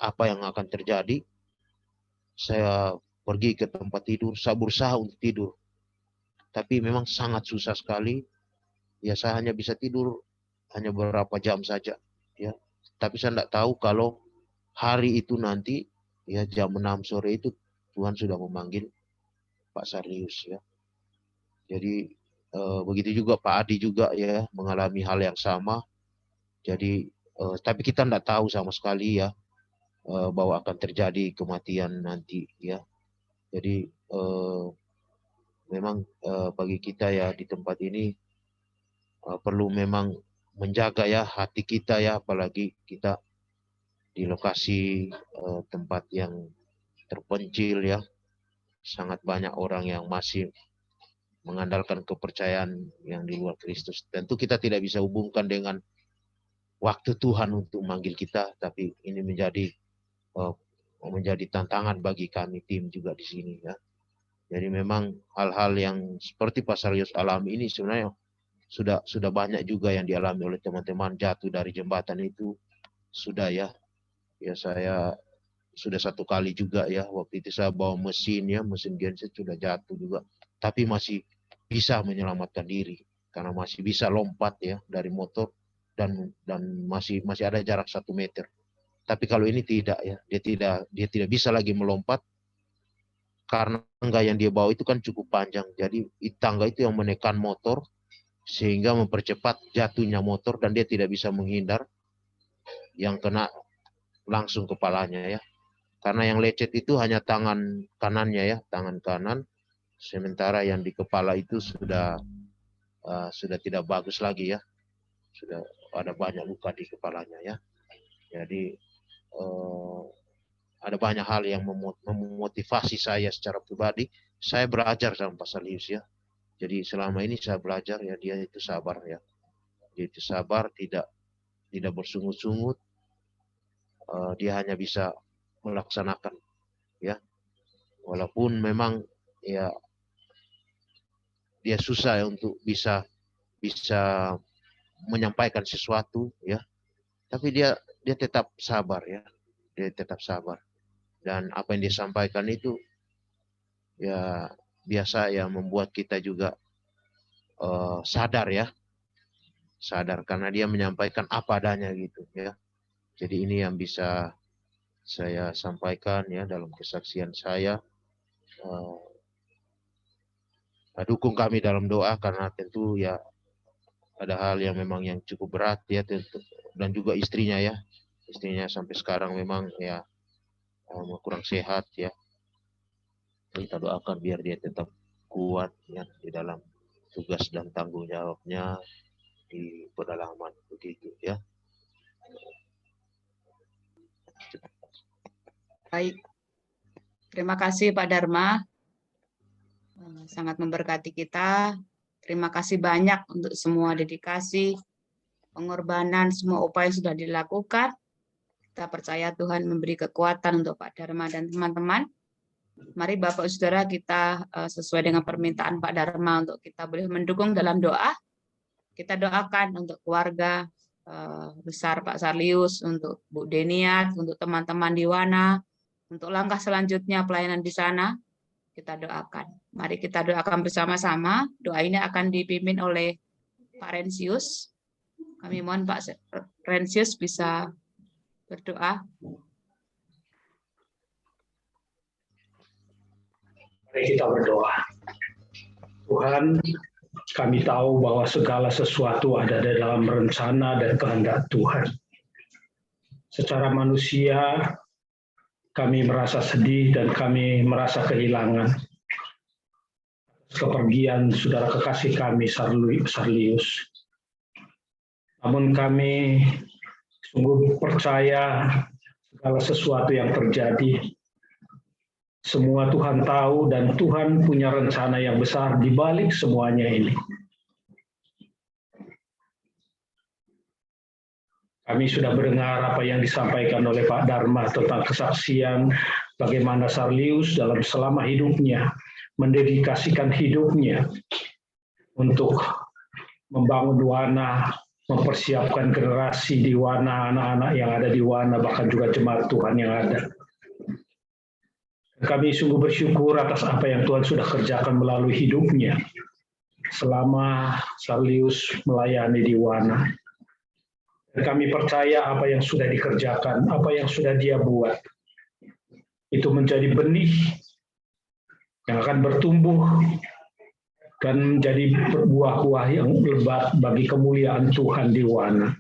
apa yang akan terjadi. Saya pergi ke tempat tidur, saya berusaha untuk tidur. Tapi memang sangat susah sekali. Ya, saya hanya bisa tidur hanya beberapa jam saja, ya. Tapi saya tidak tahu kalau hari itu nanti ya jam 6 sore itu Tuhan sudah memanggil Pak Sarlius ya. Jadi begitu juga Pak Adi juga ya mengalami hal yang sama. Jadi tapi kita tidak tahu sama sekali ya bahwa akan terjadi kematian nanti ya. Jadi memang bagi kita ya di tempat ini perlu memang menjaga ya hati kita ya, apalagi kita di lokasi tempat yang terpencil ya, sangat banyak orang yang masih mengandalkan kepercayaan yang di luar Kristus. Tentu kita tidak bisa hubungkan dengan waktu Tuhan untuk memanggil kita, tapi ini menjadi tantangan bagi kami tim juga di sini ya. Jadi memang hal-hal yang seperti Pak Sarlius alami ini sebenarnya sudah banyak juga yang dialami oleh teman-teman. Jatuh dari jembatan itu sudah ya. Ya saya sudah 1 kali juga ya, waktu itu saya bawa mesin genset sudah jatuh juga, tapi masih bisa menyelamatkan diri karena masih bisa lompat ya dari motor dan masih ada jarak 1 meter. Tapi kalau ini tidak ya, dia tidak bisa lagi melompat karena tangga yang dia bawa itu kan cukup panjang. Jadi tangga itu yang menekan motor sehingga mempercepat jatuhnya motor dan dia tidak bisa menghindar, yang kena langsung kepalanya ya. Karena yang lecet itu hanya tangan kanannya ya, tangan kanan. Sementara yang di kepala itu sudah tidak bagus lagi ya. Sudah ada banyak luka di kepalanya ya. Jadi ada banyak hal yang memotivasi saya secara pribadi. Saya belajar sama Pak Sarlius ya. Jadi selama ini saya belajar ya, dia itu sabar ya. Dia itu sabar, tidak bersungut-sungut. Dia hanya bisa melaksanakan ya. Walaupun memang ya dia susah ya untuk bisa menyampaikan sesuatu ya. Tapi dia tetap sabar ya. Dia tetap sabar. Dan apa yang disampaikan itu ya biasa ya membuat kita juga sadar ya. Sadar karena dia menyampaikan apa adanya gitu ya. Jadi ini yang bisa saya sampaikan ya dalam kesaksian saya. Dukung kami dalam doa karena tentu ya ada hal yang memang yang cukup berat ya tentu, dan juga istrinya ya. Istrinya sampai sekarang memang ya kurang sehat ya. Kita doakan biar dia tetap kuat ya di dalam tugas dan tanggung jawabnya di pedalaman begitu ya. Baik. Terima kasih Pak Dharma. Sangat memberkati kita. Terima kasih banyak untuk semua dedikasi, pengorbanan, semua upaya yang sudah dilakukan. Kita percaya Tuhan memberi kekuatan untuk Pak Dharma dan teman-teman. Mari Bapak Saudara kita sesuai dengan permintaan Pak Dharma untuk kita boleh mendukung dalam doa. Kita doakan untuk keluarga besar Pak Sarlius, untuk Bu Deniat, untuk teman-teman di Wana, untuk langkah selanjutnya pelayanan di sana. Kita doakan. Mari kita doakan bersama-sama. Doa ini akan dipimpin oleh Pak Rensius. Kami mohon Pak Rensius bisa berdoa. Mari kita berdoa. Tuhan, kami tahu bahwa segala sesuatu ada di dalam rencana dan kehendak Tuhan. Secara manusia, kami merasa sedih dan kami merasa kehilangan kepergian saudara kekasih kami Sarlius. Namun kami sungguh percaya segala sesuatu yang terjadi, semua Tuhan tahu dan Tuhan punya rencana yang besar di balik semuanya ini. Kami sudah mendengar apa yang disampaikan oleh Pak Dharma tentang kesaksian bagaimana Sarlius dalam selama hidupnya mendedikasikan hidupnya untuk membangun Wana, mempersiapkan generasi di Wana, anak-anak yang ada di Wana, bahkan juga jemaat Tuhan yang ada. Kami sungguh bersyukur atas apa yang Tuhan sudah kerjakan melalui hidupnya selama Sarlius melayani di Wana. Dan kami percaya apa yang sudah dikerjakan, apa yang sudah Dia buat, itu menjadi benih yang akan bertumbuh dan menjadi buah-buah yang lebat bagi kemuliaan Tuhan di Wana.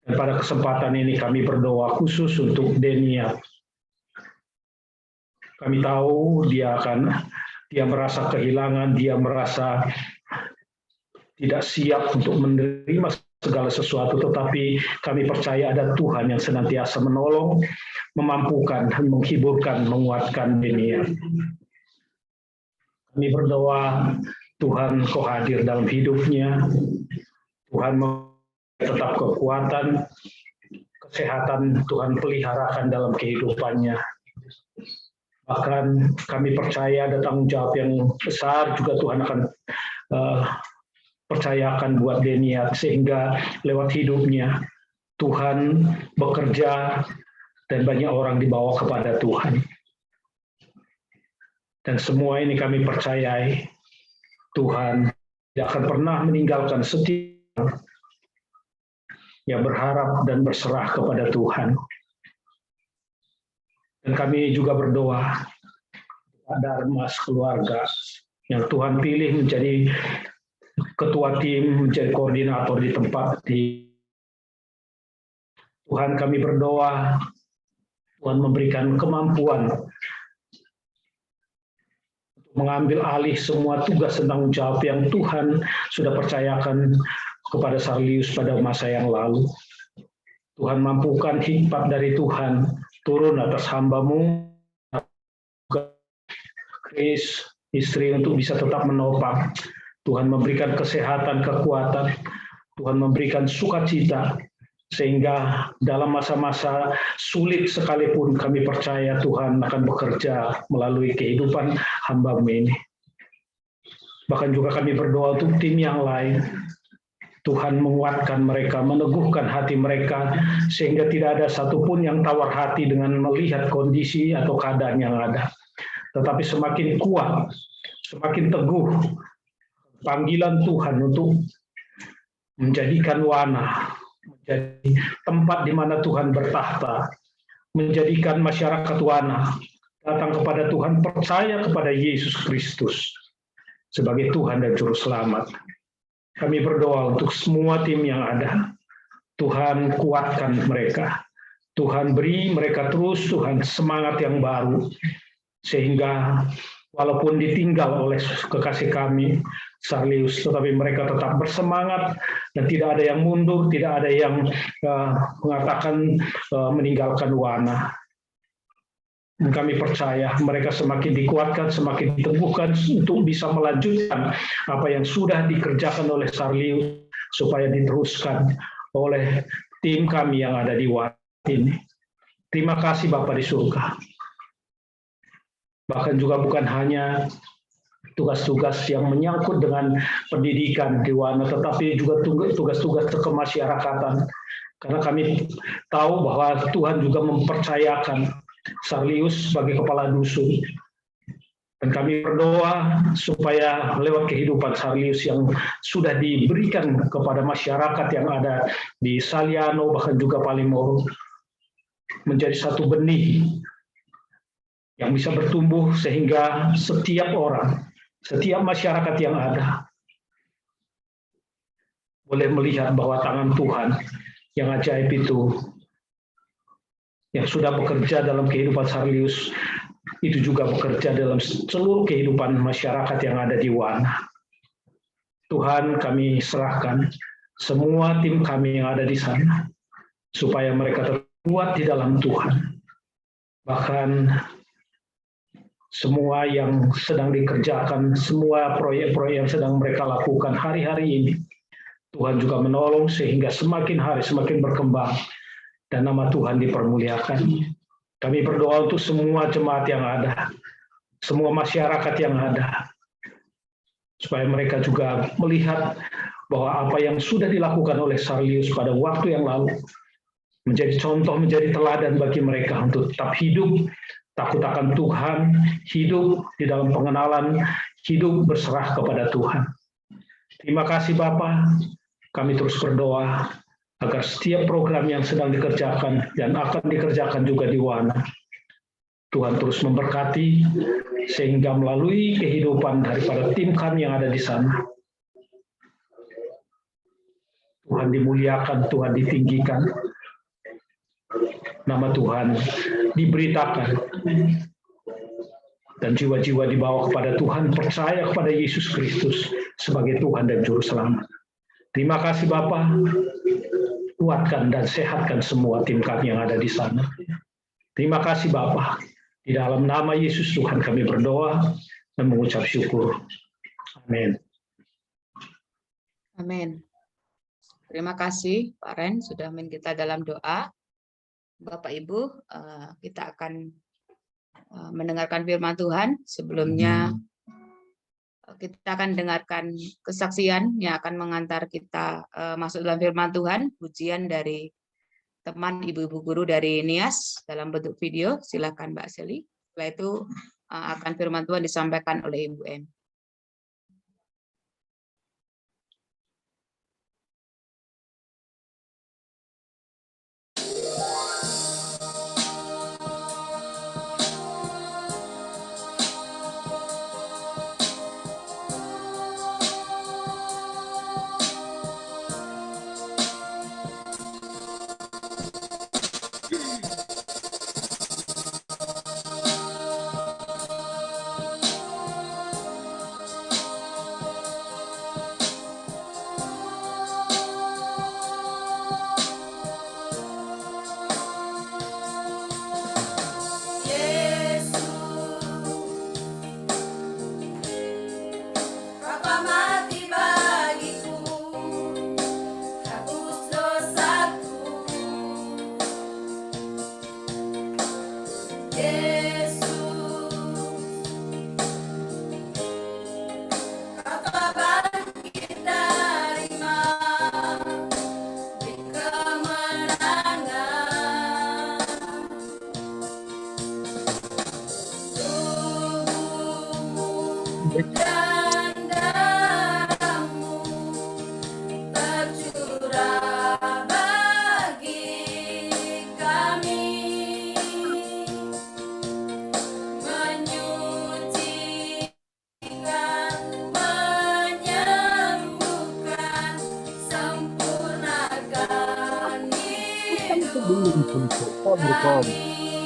Dan pada kesempatan ini kami berdoa khusus untuk Denia. Kami tahu dia merasa kehilangan, dia merasa tidak siap untuk menerima segala sesuatu, tetapi kami percaya ada Tuhan yang senantiasa menolong, memampukan, menghiburkan, menguatkan Denia. Kami berdoa, Tuhan Kau hadir dalam hidupnya, Tuhan tetap kekuatan, kesehatan Tuhan peliharakan dalam kehidupannya. Bahkan kami percaya ada tanggung jawab yang besar juga Tuhan akan percayakan buat Denia, sehingga lewat hidupnya Tuhan bekerja dan banyak orang dibawa kepada Tuhan. Dan semua ini kami percayai Tuhan tidak akan pernah meninggalkan setiap yang berharap dan berserah kepada Tuhan. Dan kami juga berdoa Dharma keluarga yang Tuhan pilih menjadi ketua tim, menjadi koordinator di tempat Tuhan, kami berdoa Tuhan memberikan kemampuan untuk mengambil alih semua tugas dan tanggung jawab yang Tuhan sudah percayakan kepada Sarlius pada masa yang lalu. Tuhan mampukan hikmat dari Tuhan turun atas hamba-Mu, Chris, istri, untuk bisa tetap menopang. Tuhan memberikan kesehatan, kekuatan, Tuhan memberikan sukacita, sehingga dalam masa-masa sulit sekalipun kami percaya Tuhan akan bekerja melalui kehidupan hamba-Mu ini. Bahkan juga kami berdoa untuk tim yang lain, Tuhan menguatkan mereka, meneguhkan hati mereka, sehingga tidak ada satupun yang tawar hati dengan melihat kondisi atau keadaan yang ada. Tetapi semakin kuat, semakin teguh, panggilan Tuhan untuk menjadikan Wana menjadi tempat di mana Tuhan bertahta, menjadikan masyarakat Wana datang kepada Tuhan, percaya kepada Yesus Kristus sebagai Tuhan dan Juru Selamat. Kami berdoa untuk semua tim yang ada, Tuhan kuatkan mereka, Tuhan beri mereka terus Tuhan semangat yang baru, sehingga walaupun ditinggal oleh kekasih kami, Sarlius, tetapi mereka tetap bersemangat dan tidak ada yang mundur, tidak ada yang mengatakan meninggalkan Wana. Dan kami percaya mereka semakin dikuatkan, semakin diteguhkan untuk bisa melanjutkan apa yang sudah dikerjakan oleh Sarlius, supaya diteruskan oleh tim kami yang ada di Wana ini. Terima kasih Bapa di surga. Bahkan juga bukan hanya tugas-tugas yang menyangkut dengan pendidikan di Wana, tetapi juga tugas-tugas kemasyarakatan. Karena kami tahu bahwa Tuhan juga mempercayakan Sarlius sebagai kepala dusun. Dan kami berdoa supaya lewat kehidupan Sarlius yang sudah diberikan kepada masyarakat yang ada di Saliano, bahkan juga Palimoro, menjadi satu benih yang bisa bertumbuh sehingga setiap orang, setiap masyarakat yang ada boleh melihat bahwa tangan Tuhan yang ajaib itu yang sudah bekerja dalam kehidupan Sarlius itu juga bekerja dalam seluruh kehidupan masyarakat yang ada di Wana. Tuhan, kami serahkan semua tim kami yang ada di sana supaya mereka terkuat di dalam Tuhan. Bahkan semua yang sedang dikerjakan, semua proyek-proyek yang sedang mereka lakukan hari-hari ini, Tuhan juga menolong sehingga semakin hari semakin berkembang dan nama Tuhan dipermuliakan. Kami berdoa untuk semua jemaat yang ada, semua masyarakat yang ada, supaya mereka juga melihat bahwa apa yang sudah dilakukan oleh Sarlius pada waktu yang lalu menjadi contoh, menjadi teladan bagi mereka untuk tetap hidup takut akan Tuhan, hidup di dalam pengenalan, hidup berserah kepada Tuhan. Terima kasih Bapa. Kami terus berdoa agar setiap program yang sedang dikerjakan dan akan dikerjakan juga di Wana, Tuhan terus memberkati sehingga melalui kehidupan daripada tim kami yang ada di sana, Tuhan dimuliakan, Tuhan ditinggikan, nama Tuhan diberitakan, dan jiwa-jiwa dibawa kepada Tuhan, percaya kepada Yesus Kristus sebagai Tuhan dan Juru Selamat. Terima kasih Bapa, kuatkan dan sehatkan semua tim kami yang ada di sana. Terima kasih Bapa, di dalam nama Yesus Tuhan kami berdoa dan mengucap syukur. Amin. Amin. Terima kasih Pak Ren sudah memimpin kita dalam doa. Bapak Ibu, kita akan mendengarkan firman Tuhan. Sebelumnya kita akan dengarkan kesaksian yang akan mengantar kita masuk dalam firman Tuhan, pujian dari teman ibu-ibu guru dari NIAS dalam bentuk video. Silakan Mbak Seli. Setelah itu akan firman Tuhan disampaikan oleh Ibu M.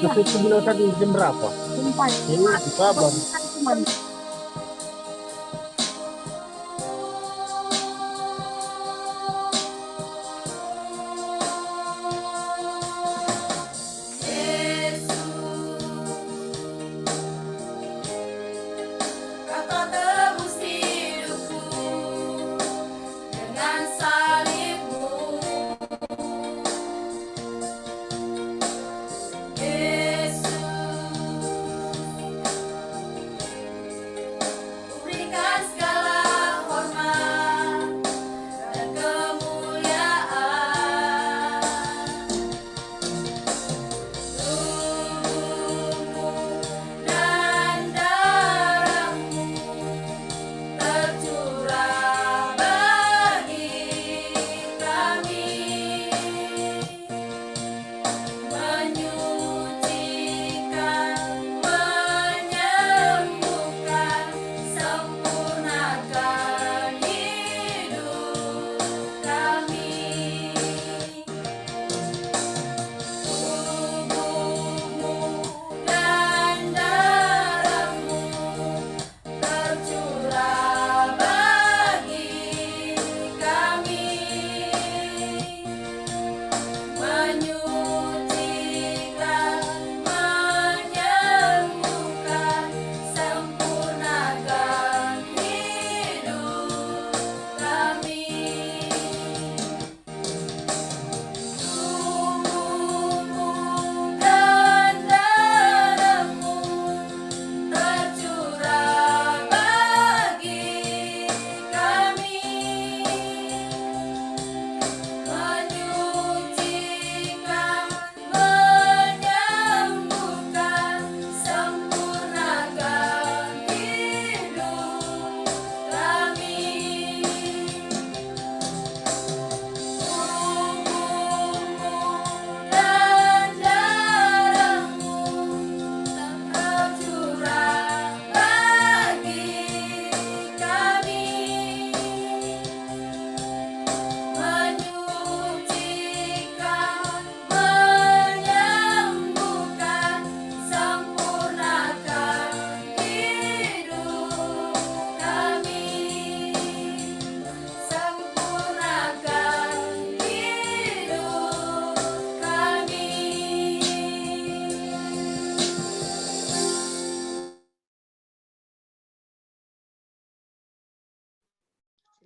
Terus itu bilang tadi jam berapa? Ini kabar.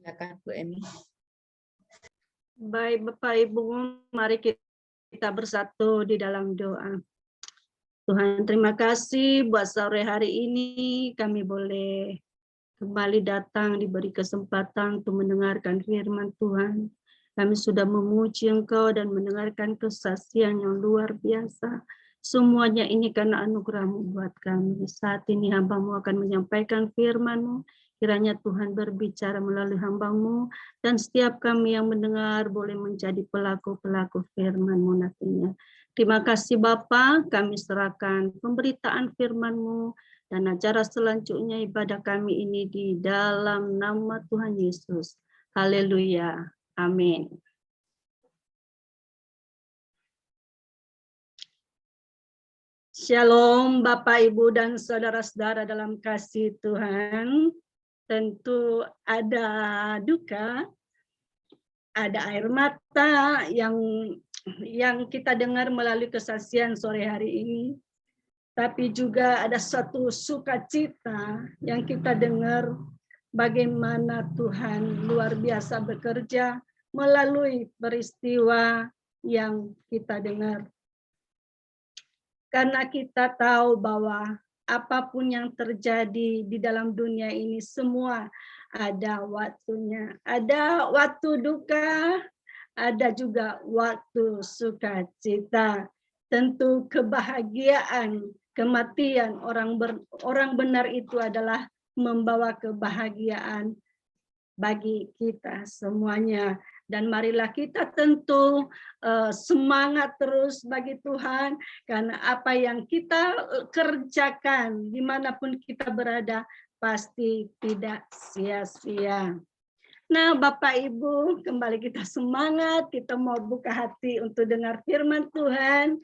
Silakan Bu Emi. Baik Bapak Ibu, mari kita bersatu di dalam doa. Tuhan, terima kasih buat sore hari ini kami boleh kembali datang, diberi kesempatan untuk mendengarkan firman Tuhan. Kami sudah memuji Engkau dan mendengarkan kesaksian yang luar biasa. Semuanya ini karena anugerah-Mu buat kami. Saat ini hamba-Mu akan menyampaikan firman-Mu. Kiranya Tuhan berbicara melalui hamba-Mu dan setiap kami yang mendengar boleh menjadi pelaku-pelaku firman-Mu nantinya. Terima kasih Bapa, kami serahkan pemberitaan firman-Mu dan acara selanjutnya ibadah kami ini di dalam nama Tuhan Yesus. Haleluya. Amin. Shalom Bapak, Ibu, dan saudara-saudara dalam kasih Tuhan. Tentu ada duka, ada air mata yang kita dengar melalui kesaksian sore hari ini. Tapi juga ada satu sukacita yang kita dengar bagaimana Tuhan luar biasa bekerja melalui peristiwa yang kita dengar. Karena kita tahu bahwa apapun yang terjadi di dalam dunia ini semua ada waktunya. Ada waktu duka, ada juga waktu sukacita. Tentu kebahagiaan, kematian orang benar itu adalah membawa kebahagiaan bagi kita semuanya. Dan marilah kita tentu semangat terus bagi Tuhan, karena apa yang kita kerjakan dimanapun kita berada pasti tidak sia-sia. Nah Bapak Ibu, kembali kita semangat, kita mau buka hati untuk dengar firman Tuhan.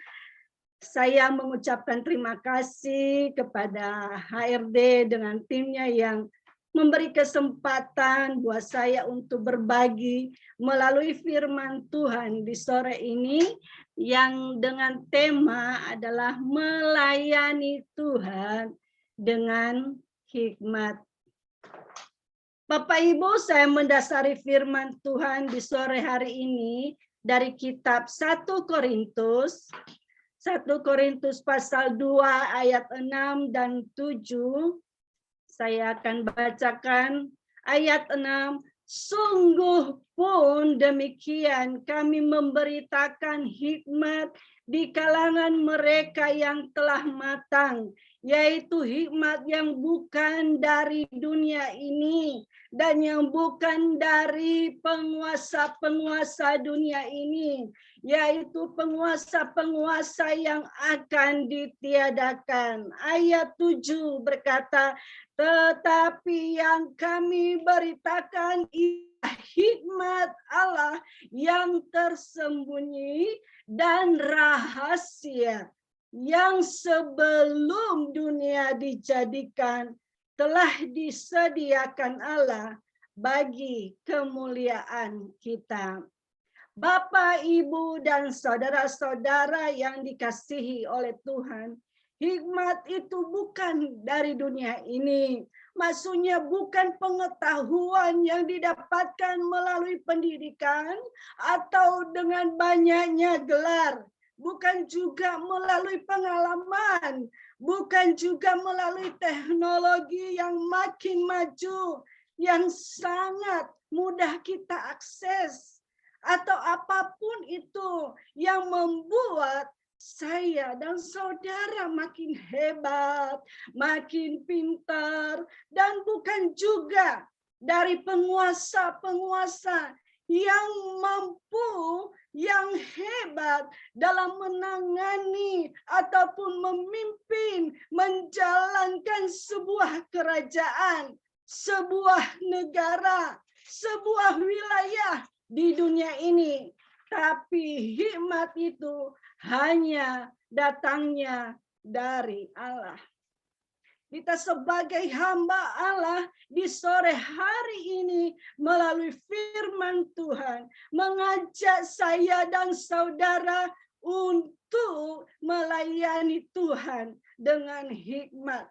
Saya mengucapkan terima kasih kepada HRD dengan timnya yang memberi kesempatan buat saya untuk berbagi melalui firman Tuhan di sore ini yang dengan tema adalah melayani Tuhan dengan hikmat. Bapak Ibu, saya mendasari firman Tuhan di sore hari ini dari kitab 1 Korintus pasal 2 ayat 6 dan 7. Saya akan bacakan ayat 6. Sungguh pun demikian kami memberitakan hikmat di kalangan mereka yang telah matang, yaitu hikmat yang bukan dari dunia ini dan yang bukan dari penguasa-penguasa dunia ini, yaitu penguasa-penguasa yang akan ditiadakan. Ayat 7 berkata, tetapi yang kami beritakan ialah hikmat Allah yang tersembunyi dan rahasia yang sebelum dunia dijadikan telah disediakan Allah bagi kemuliaan kita. Bapak, Ibu, dan saudara-saudara yang dikasihi oleh Tuhan, hikmat itu bukan dari dunia ini. Maksudnya bukan pengetahuan yang didapatkan melalui pendidikan atau dengan banyaknya gelar. Bukan juga melalui pengalaman. Bukan juga melalui teknologi yang makin maju, yang sangat mudah kita akses. Atau apapun itu yang membuat saya dan saudara makin hebat, makin pintar, dan bukan juga dari penguasa-penguasa yang mampu, yang hebat dalam menangani ataupun memimpin, menjalankan sebuah kerajaan, sebuah negara, sebuah wilayah di dunia ini. Tapi hikmat itu hanya datangnya dari Allah. Kita sebagai hamba Allah di sore hari ini melalui firman Tuhan mengajak saya dan saudara untuk melayani Tuhan dengan hikmat.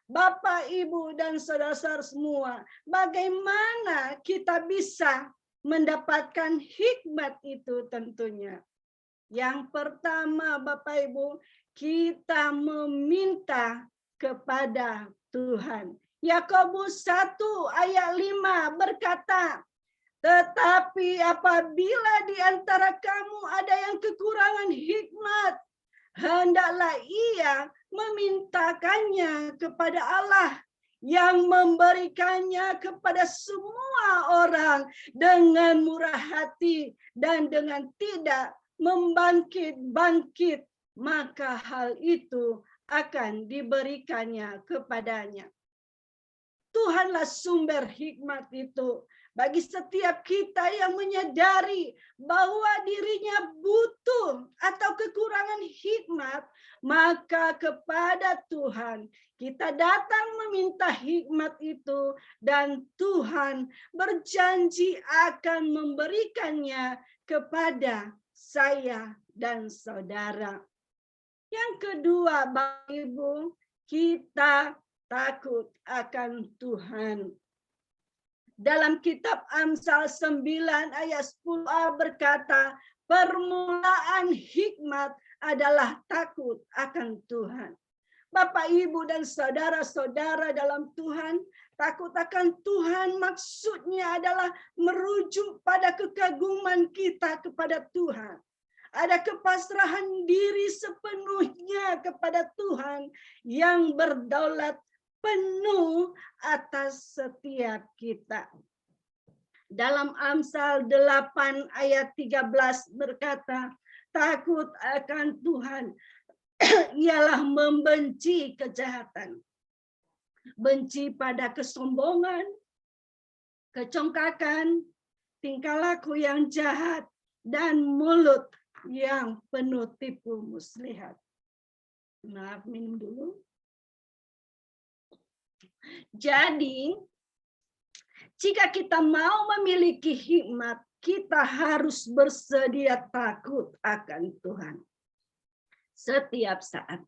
Bapak, Ibu, dan saudara-saudara semua, bagaimana kita bisa mendapatkan hikmat itu tentunya. Yang pertama, Bapak, Ibu, kita meminta kepada Tuhan. Yakobus 1 ayat 5 berkata, tetapi apabila di antara kamu ada yang kekurangan hikmat, hendaklah ia memintakannya kepada Allah yang memberikannya kepada semua orang dengan murah hati dan dengan tidak membangkit-bangkit, maka hal itu akan diberikannya kepadanya. Tuhanlah sumber hikmat itu. Bagi setiap kita yang menyadari bahwa dirinya butuh atau kekurangan hikmat, maka kepada Tuhan kita datang meminta hikmat itu, dan Tuhan berjanji akan memberikannya kepada saya dan saudara. Yang kedua, Bapak Ibu, kita takut akan Tuhan. Dalam kitab Amsal 9 ayat 10a berkata, permulaan hikmat adalah takut akan Tuhan. Bapak, Ibu, dan saudara-saudara dalam Tuhan, takut akan Tuhan maksudnya adalah merujuk pada kekaguman kita kepada Tuhan. Ada kepasrahan diri sepenuhnya kepada Tuhan yang berdaulat penuh atas setiap kita. Dalam Amsal 8 ayat 13 berkata, takut akan Tuhan ialah membenci kejahatan. Benci pada kesombongan, kecongkakan, tingkah laku yang jahat, dan mulut yang penuh tipu muslihat. Maaf, minum dulu. Jadi, jika kita mau memiliki hikmat, kita harus bersedia takut akan Tuhan setiap saat.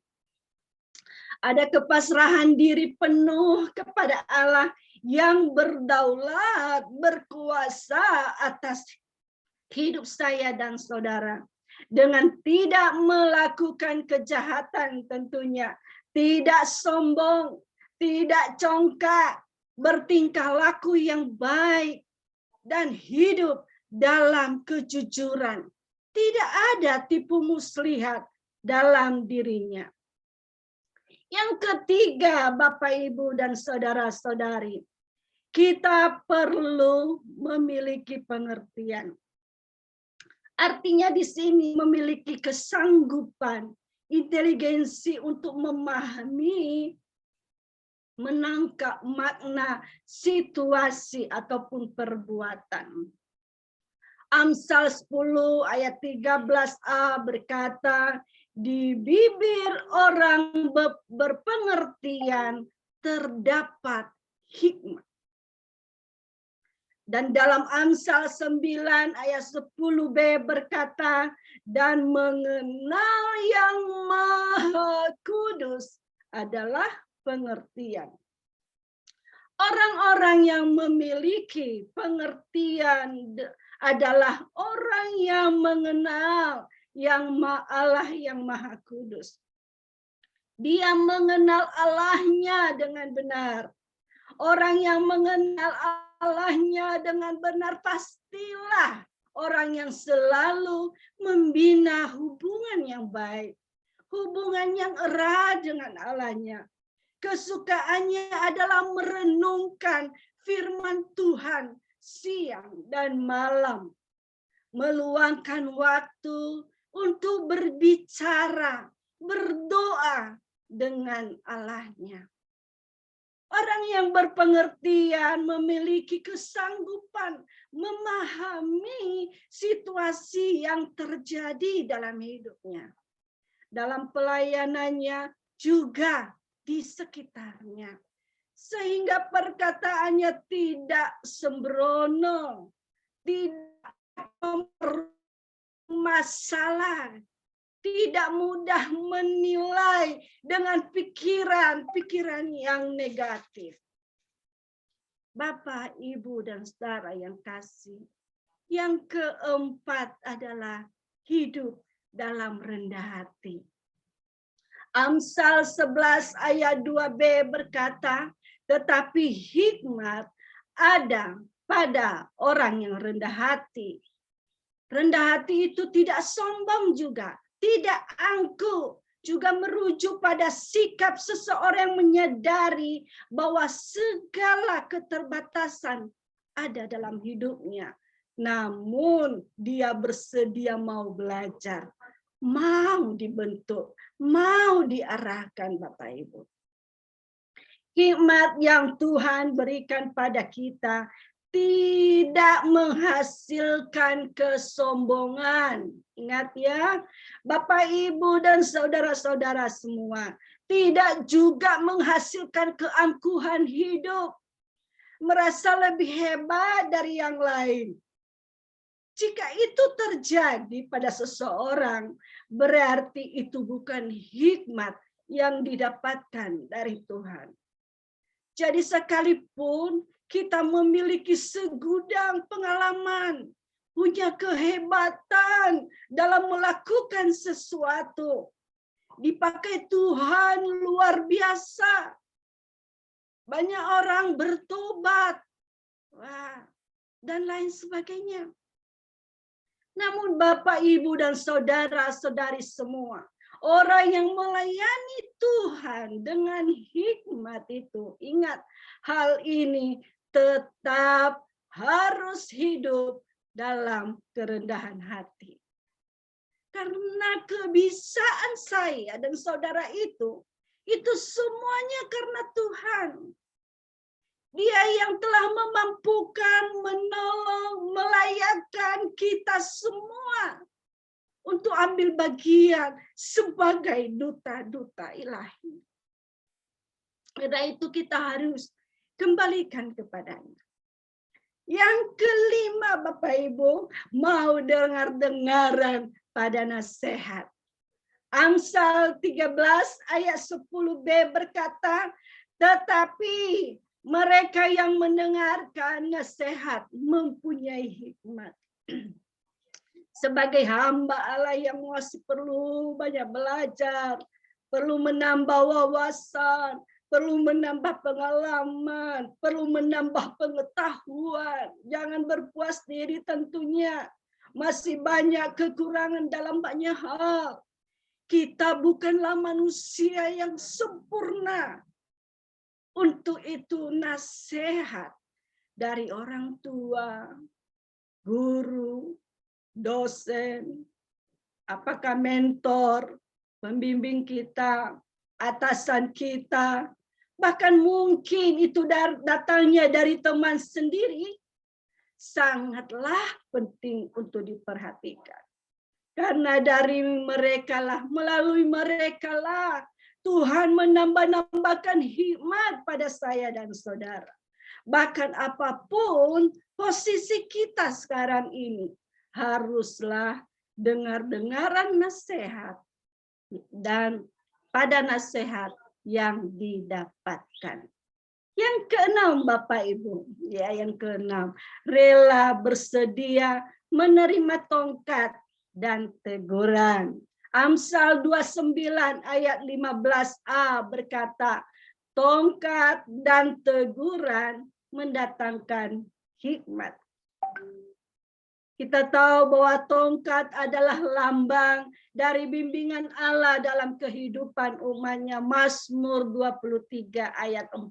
Ada kepasrahan diri penuh kepada Allah yang berdaulat, berkuasa atas hidup saya dan saudara. Dengan tidak melakukan kejahatan tentunya, tidak sombong, tidak congkak, bertingkah laku yang baik, dan hidup dalam kejujuran. Tidak ada tipu muslihat dalam dirinya. Yang ketiga, Bapak, Ibu, dan saudara-saudari, kita perlu memiliki pengertian. Artinya di sini memiliki kesanggupan, inteligensi untuk memahami, menangkap makna situasi ataupun perbuatan. Amsal 10 ayat 13a berkata, di bibir orang berpengertian terdapat hikmat. Dan dalam Amsal 9 ayat 10b berkata, dan mengenal yang Maha Kudus adalah pengertian. Orang-orang yang memiliki pengertian adalah orang yang mengenal yang Allah yang Maha Kudus. Dia mengenal Allahnya dengan benar. Orang yang mengenal Allahnya dengan benar pastilah orang yang selalu membina hubungan yang baik, hubungan yang erat dengan Allahnya. Kesukaannya adalah merenungkan firman Tuhan siang dan malam, meluangkan waktu untuk berbicara, berdoa dengan Allahnya. Orang yang berpengertian memiliki kesanggupan memahami situasi yang terjadi dalam hidupnya, dalam pelayanannya, juga di sekitarnya. Sehingga perkataannya tidak sembrono, tidak masalah, tidak mudah menilai dengan pikiran-pikiran yang negatif. Bapak, Ibu, dan saudara yang kasih. Yang keempat adalah hidup dalam rendah hati. Amsal 11 ayat 2b berkata, tetapi hikmat ada pada orang yang rendah hati. Rendah hati itu tidak sombong juga, tidak angkuh, juga merujuk pada sikap seseorang yang menyadari bahwa segala keterbatasan ada dalam hidupnya. Namun dia bersedia mau belajar, mau dibentuk, mau diarahkan Bapak Ibu. Hikmat yang Tuhan berikan pada kita tidak menghasilkan kesombongan. Ingat ya, Bapak, Ibu, dan saudara-saudara semua. Tidak juga menghasilkan keangkuhan hidup. Merasa lebih hebat dari yang lain. Jika itu terjadi pada seseorang, berarti itu bukan hikmat yang didapatkan dari Tuhan. Jadi sekalipun kita memiliki segudang pengalaman, punya kehebatan dalam melakukan sesuatu, dipakai Tuhan luar biasa. Banyak orang bertobat, dan lain sebagainya. Namun Bapak, Ibu, dan saudara-saudari semua, orang yang melayani Tuhan dengan hikmat itu, ingat hal ini tetap harus hidup dalam kerendahan hati. Karena kebisaan saya dan saudara itu semuanya karena Tuhan. Dia yang telah memampukan, menolong, melayakkan kita semua untuk ambil bagian sebagai duta-duta ilahi. Karena itu kita harus kembalikan kepadanya. Yang kelima, Bapak Ibu, mau dengar-dengaran pada nasihat. Amsal 13 ayat 10b berkata, tetapi mereka yang mendengarkan nasihat mempunyai hikmat. Sebagai hamba Allah yang masih perlu banyak belajar, perlu menambah wawasan, perlu menambah pengalaman, perlu menambah pengetahuan. Jangan berpuas diri tentunya. Masih banyak kekurangan dalam banyak hal. Kita bukanlah manusia yang sempurna. Untuk itu nasihat dari orang tua, guru, dosen, apakah mentor, pembimbing kita, atasan kita, bahkan mungkin itu datangnya dari teman sendiri, sangatlah penting untuk diperhatikan. Karena dari merekalah, melalui merekalah, Tuhan menambah-nambahkan hikmat pada saya dan saudara. Bahkan apapun posisi kita sekarang ini, haruslah dengar-dengaran nasihat dan pada nasihat yang didapatkan. Yang keenam, Bapak Ibu, ya yang keenam, rela bersedia menerima tongkat dan teguran. Amsal 29 ayat 15a berkata, tongkat dan teguran mendatangkan hikmat. Kita tahu bahwa tongkat adalah lambang dari bimbingan Allah dalam kehidupan umatnya. Mazmur 23 ayat 4.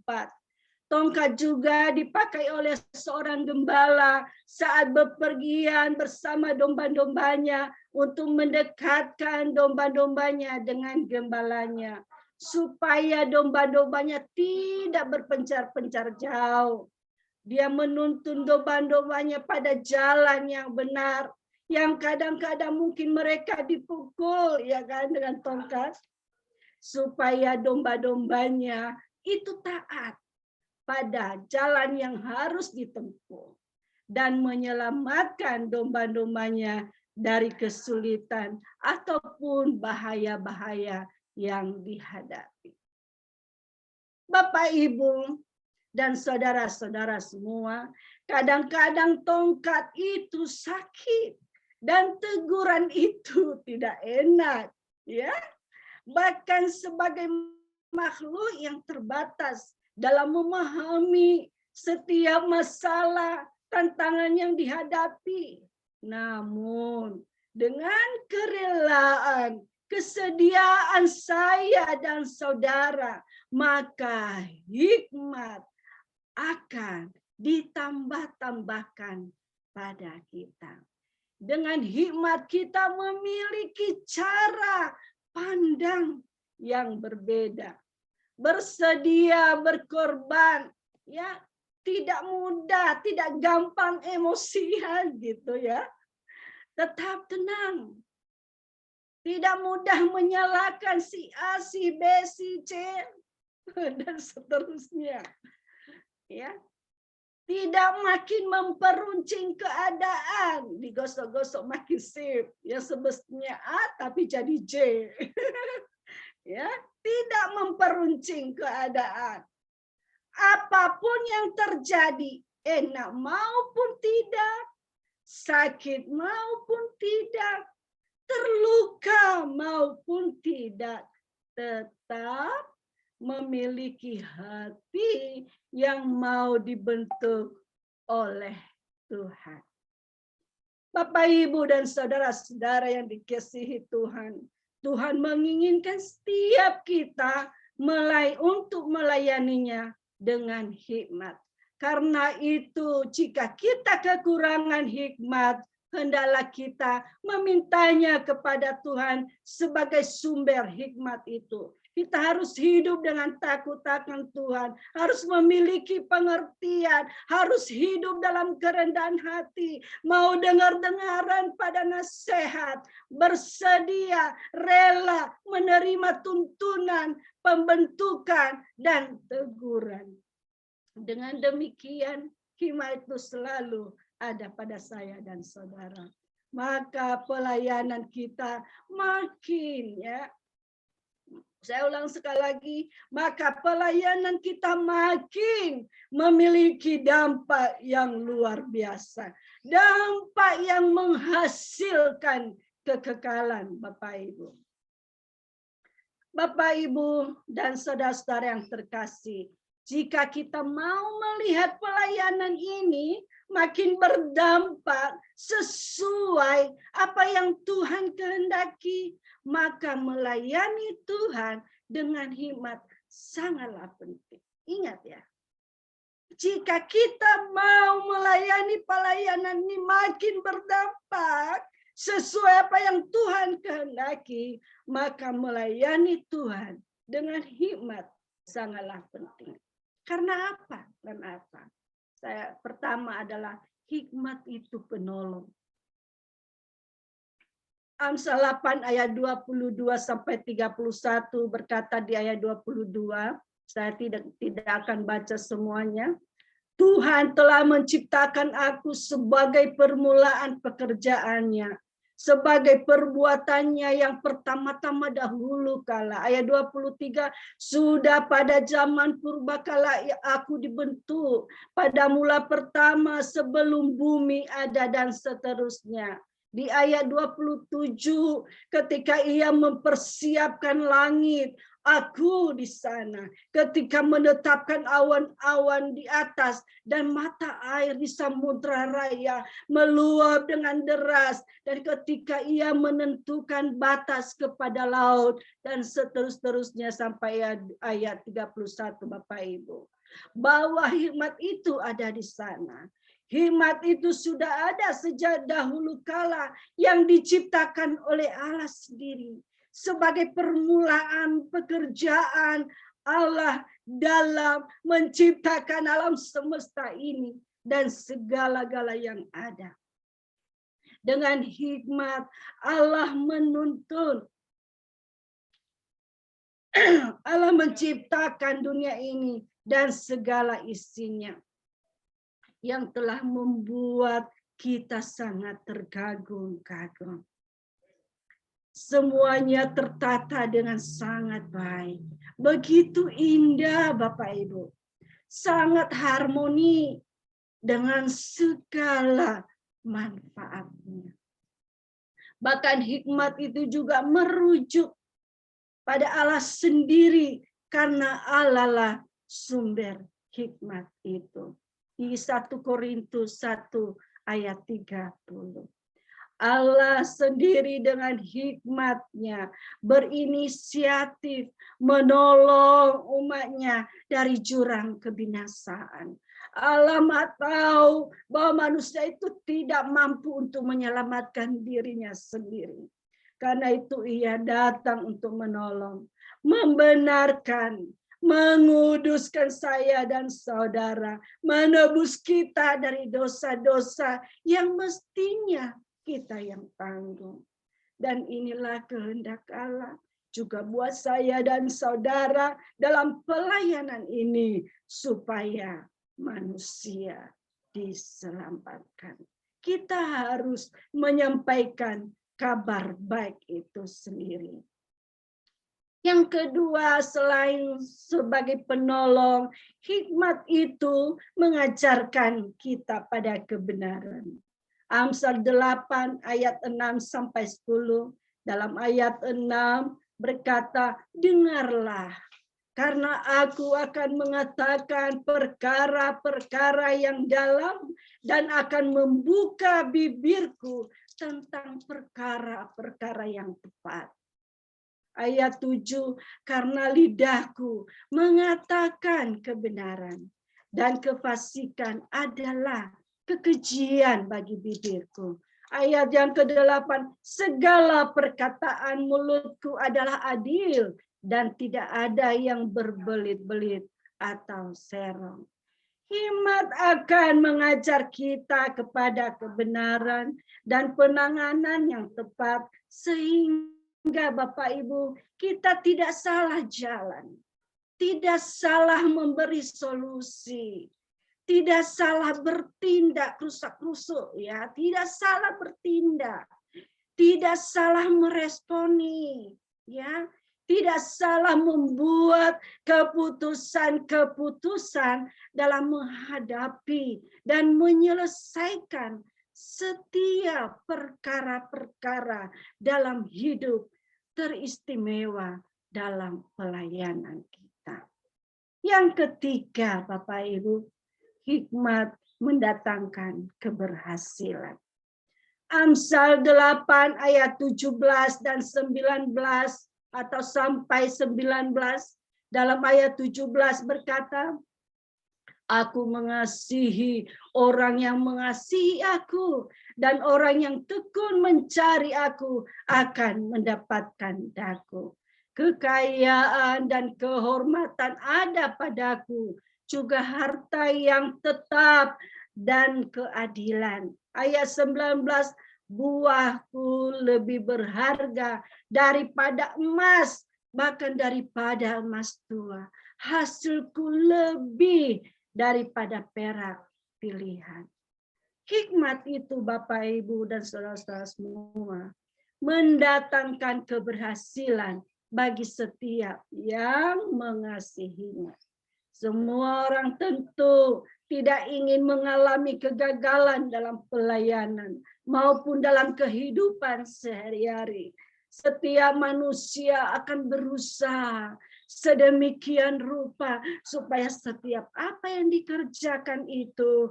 Tongkat juga dipakai oleh seorang gembala saat bepergian bersama domba-dombanya untuk mendekatkan domba-dombanya dengan gembalanya. Supaya domba-dombanya tidak berpencar-pencar jauh. Dia menuntun domba-dombanya pada jalan yang benar. Yang kadang-kadang mungkin mereka dipukul ya kan dengan tongkat. Supaya domba-dombanya itu taat pada jalan yang harus ditempuh dan menyelamatkan domba-dombanya dari kesulitan ataupun bahaya-bahaya yang dihadapi. Bapak, Ibu, dan saudara-saudara semua, kadang-kadang tongkat itu sakit dan teguran itu tidak enak, ya. Bahkan sebagai makhluk yang terbatas dalam memahami setiap masalah, tantangan yang dihadapi. Namun dengan kerelaan, kesediaan saya dan saudara, maka hikmat akan ditambah-tambahkan pada kita. Dengan hikmat kita memiliki cara pandang yang berbeda. Bersedia berkorban, ya, tidak mudah, tidak gampang emosian gitu ya. Tetap tenang. Tidak mudah menyalahkan si A, si B, si C dan seterusnya. Ya. Tidak makin memperuncing keadaan, digosok-gosok makin sip. Ya semestinya A tapi jadi J. Ya, tidak memperuncing keadaan. Apapun yang terjadi, enak maupun tidak, sakit maupun tidak, terluka maupun tidak, tetap memiliki hati yang mau dibentuk oleh Tuhan. Bapak, Ibu, dan saudara-saudara yang dikasihi Tuhan, Tuhan menginginkan setiap kita untuk melayaninya dengan hikmat. Karena itu, jika kita kekurangan hikmat, hendaklah kita memintanya kepada Tuhan sebagai sumber hikmat itu. Kita harus hidup dengan takut akan Tuhan, harus memiliki pengertian, harus hidup dalam kerendahan hati, mau dengar-dengaran pada nasihat, bersedia, rela menerima tuntunan, pembentukan, dan teguran. Dengan demikian, hikmat itu selalu ada pada saya dan saudara. Maka pelayanan kita makin, ya, saya ulang sekali lagi, maka pelayanan kita makin memiliki dampak yang luar biasa. Dampak yang menghasilkan kekekalan, Bapak Ibu. Bapak Ibu dan saudara-saudara yang terkasih, jika kita mau melihat pelayanan ini makin berdampak sesuai apa yang Tuhan kehendaki, maka melayani Tuhan dengan hikmat sangatlah penting. Ingat ya, jika kita mau melayani pelayanan ini makin berdampak sesuai apa yang Tuhan kehendaki, maka melayani Tuhan dengan hikmat sangatlah penting. Karena apa? Karena apa? Pertama adalah hikmat itu penolong. Amsal 8 ayat 22 sampai 31 berkata di ayat 22, saya tidak akan baca semuanya. Tuhan telah menciptakan aku sebagai permulaan pekerjaannya, sebagai perbuatannya yang pertama-tama dahulu kala. Ayat 23, sudah pada zaman purbakala aku dibentuk, pada mula pertama sebelum bumi ada, dan seterusnya. Di ayat 27, ketika ia mempersiapkan langit, aku di sana. Ketika menetapkan awan-awan di atas dan mata air di samudra raya meluap dengan deras, dan ketika ia menentukan batas kepada laut, dan seterusnya sampai ayat 31, Bapak Ibu. Bahwa hikmat itu ada di sana. Hikmat itu sudah ada sejak dahulu kala yang diciptakan oleh Allah sendiri sebagai permulaan pekerjaan Allah dalam menciptakan alam semesta ini dan segala-gala yang ada. Dengan hikmat Allah menuntun, Allah menciptakan dunia ini dan segala isinya, yang telah membuat kita sangat terkagum-kagum. Semuanya tertata dengan sangat baik. Begitu indah Bapak Ibu. Sangat harmoni dengan segala manfaatnya. Bahkan hikmat itu juga merujuk pada Allah sendiri karena Allah lah sumber hikmat itu. Di 1 Korintus 1 ayat 30. Allah sendiri dengan hikmatnya berinisiatif menolong umatnya dari jurang kebinasaan. Allah tahu bahwa manusia itu tidak mampu untuk menyelamatkan dirinya sendiri. Karena itu ia datang untuk menolong, membenarkan, menguduskan saya dan saudara, menebus kita dari dosa-dosa yang mestinya kita yang tanggung. Dan inilah kehendak Allah juga buat saya dan saudara dalam pelayanan ini supaya manusia diselamatkan. Kita harus menyampaikan kabar baik itu sendiri. Yang kedua, selain sebagai penolong, hikmat itu mengajarkan kita pada kebenaran. Amsal 8 ayat 6 sampai 10. Dalam ayat 6 berkata, dengarlah, karena aku akan mengatakan perkara-perkara yang dalam dan akan membuka bibirku tentang perkara-perkara yang tepat. Ayat 7, karena lidahku mengatakan kebenaran dan kefasikan adalah kekejian bagi bibirku. Ayat yang ke-8, segala perkataan mulutku adalah adil dan tidak ada yang berbelit-belit atau serong. Hikmat akan mengajar kita kepada kebenaran dan penanganan yang tepat sehingga Bapak Ibu kita tidak salah jalan, tidak salah memberi solusi, tidak salah bertindak rusak-rusuk, ya, tidak salah bertindak, tidak salah meresponi, ya, tidak salah membuat keputusan-keputusan dalam menghadapi dan menyelesaikan setiap perkara-perkara dalam hidup teristimewa dalam pelayanan kita. Yang ketiga, Bapak Ibu, hikmat mendatangkan keberhasilan. Amsal 8 ayat 17 dan 19 atau sampai 19, dalam ayat 17 berkata, aku mengasihi orang yang mengasihi aku, dan orang yang tekun mencari aku akan mendapatkan daku. Kekayaan dan kehormatan ada padaku, juga harta yang tetap dan keadilan. Ayat 19, buahku lebih berharga daripada emas, bahkan daripada emas tua. Hasilku lebih daripada perak pilihan. Hikmat itu Bapak, Ibu, dan saudara-saudara semua mendatangkan keberhasilan bagi setiap yang mengasihinya. Semua orang tentu tidak ingin mengalami kegagalan dalam pelayanan maupun dalam kehidupan sehari-hari. Setiap manusia akan berusaha sedemikian rupa supaya setiap apa yang dikerjakan itu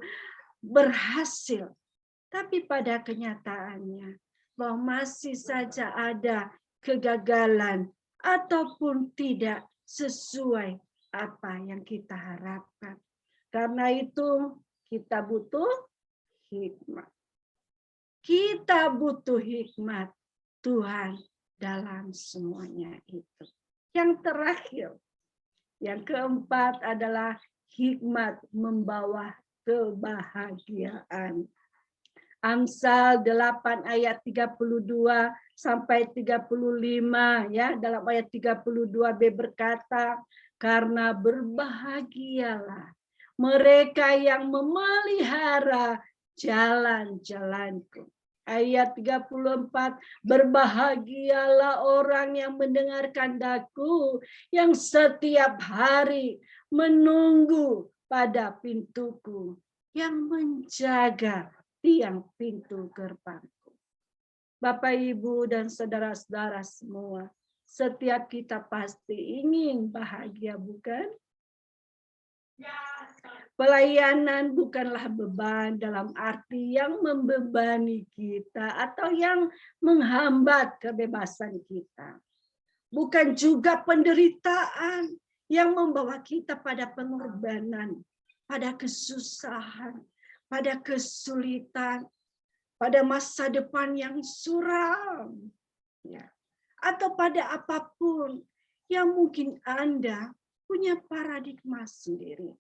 berhasil. Tapi pada kenyataannya bahwa masih saja ada kegagalan ataupun tidak sesuai apa yang kita harapkan. Karena itu kita butuh hikmat. Kita butuh hikmat Tuhan dalam semuanya itu. Yang terakhir, yang keempat adalah hikmat membawa kebahagiaan. Amsal 8 ayat 32 sampai 35, ya, dalam ayat 32b berkata, karena berbahagialah mereka yang memelihara jalan-jalanku. Ayat 34, berbahagialah orang yang mendengarkan daku, yang setiap hari menunggu pada pintuku, yang menjaga tiang pintu gerbangku. Bapak, Ibu, dan saudara-saudara semua, setiap kita pasti ingin bahagia, bukan? Pelayanan bukanlah beban dalam arti yang membebani kita atau yang menghambat kebebasan kita. Bukan juga penderitaan yang membawa kita pada pengorbanan, pada kesusahan, pada kesulitan, pada masa depan yang suram, ya. Atau pada apapun yang mungkin Anda punya paradigma sendiri.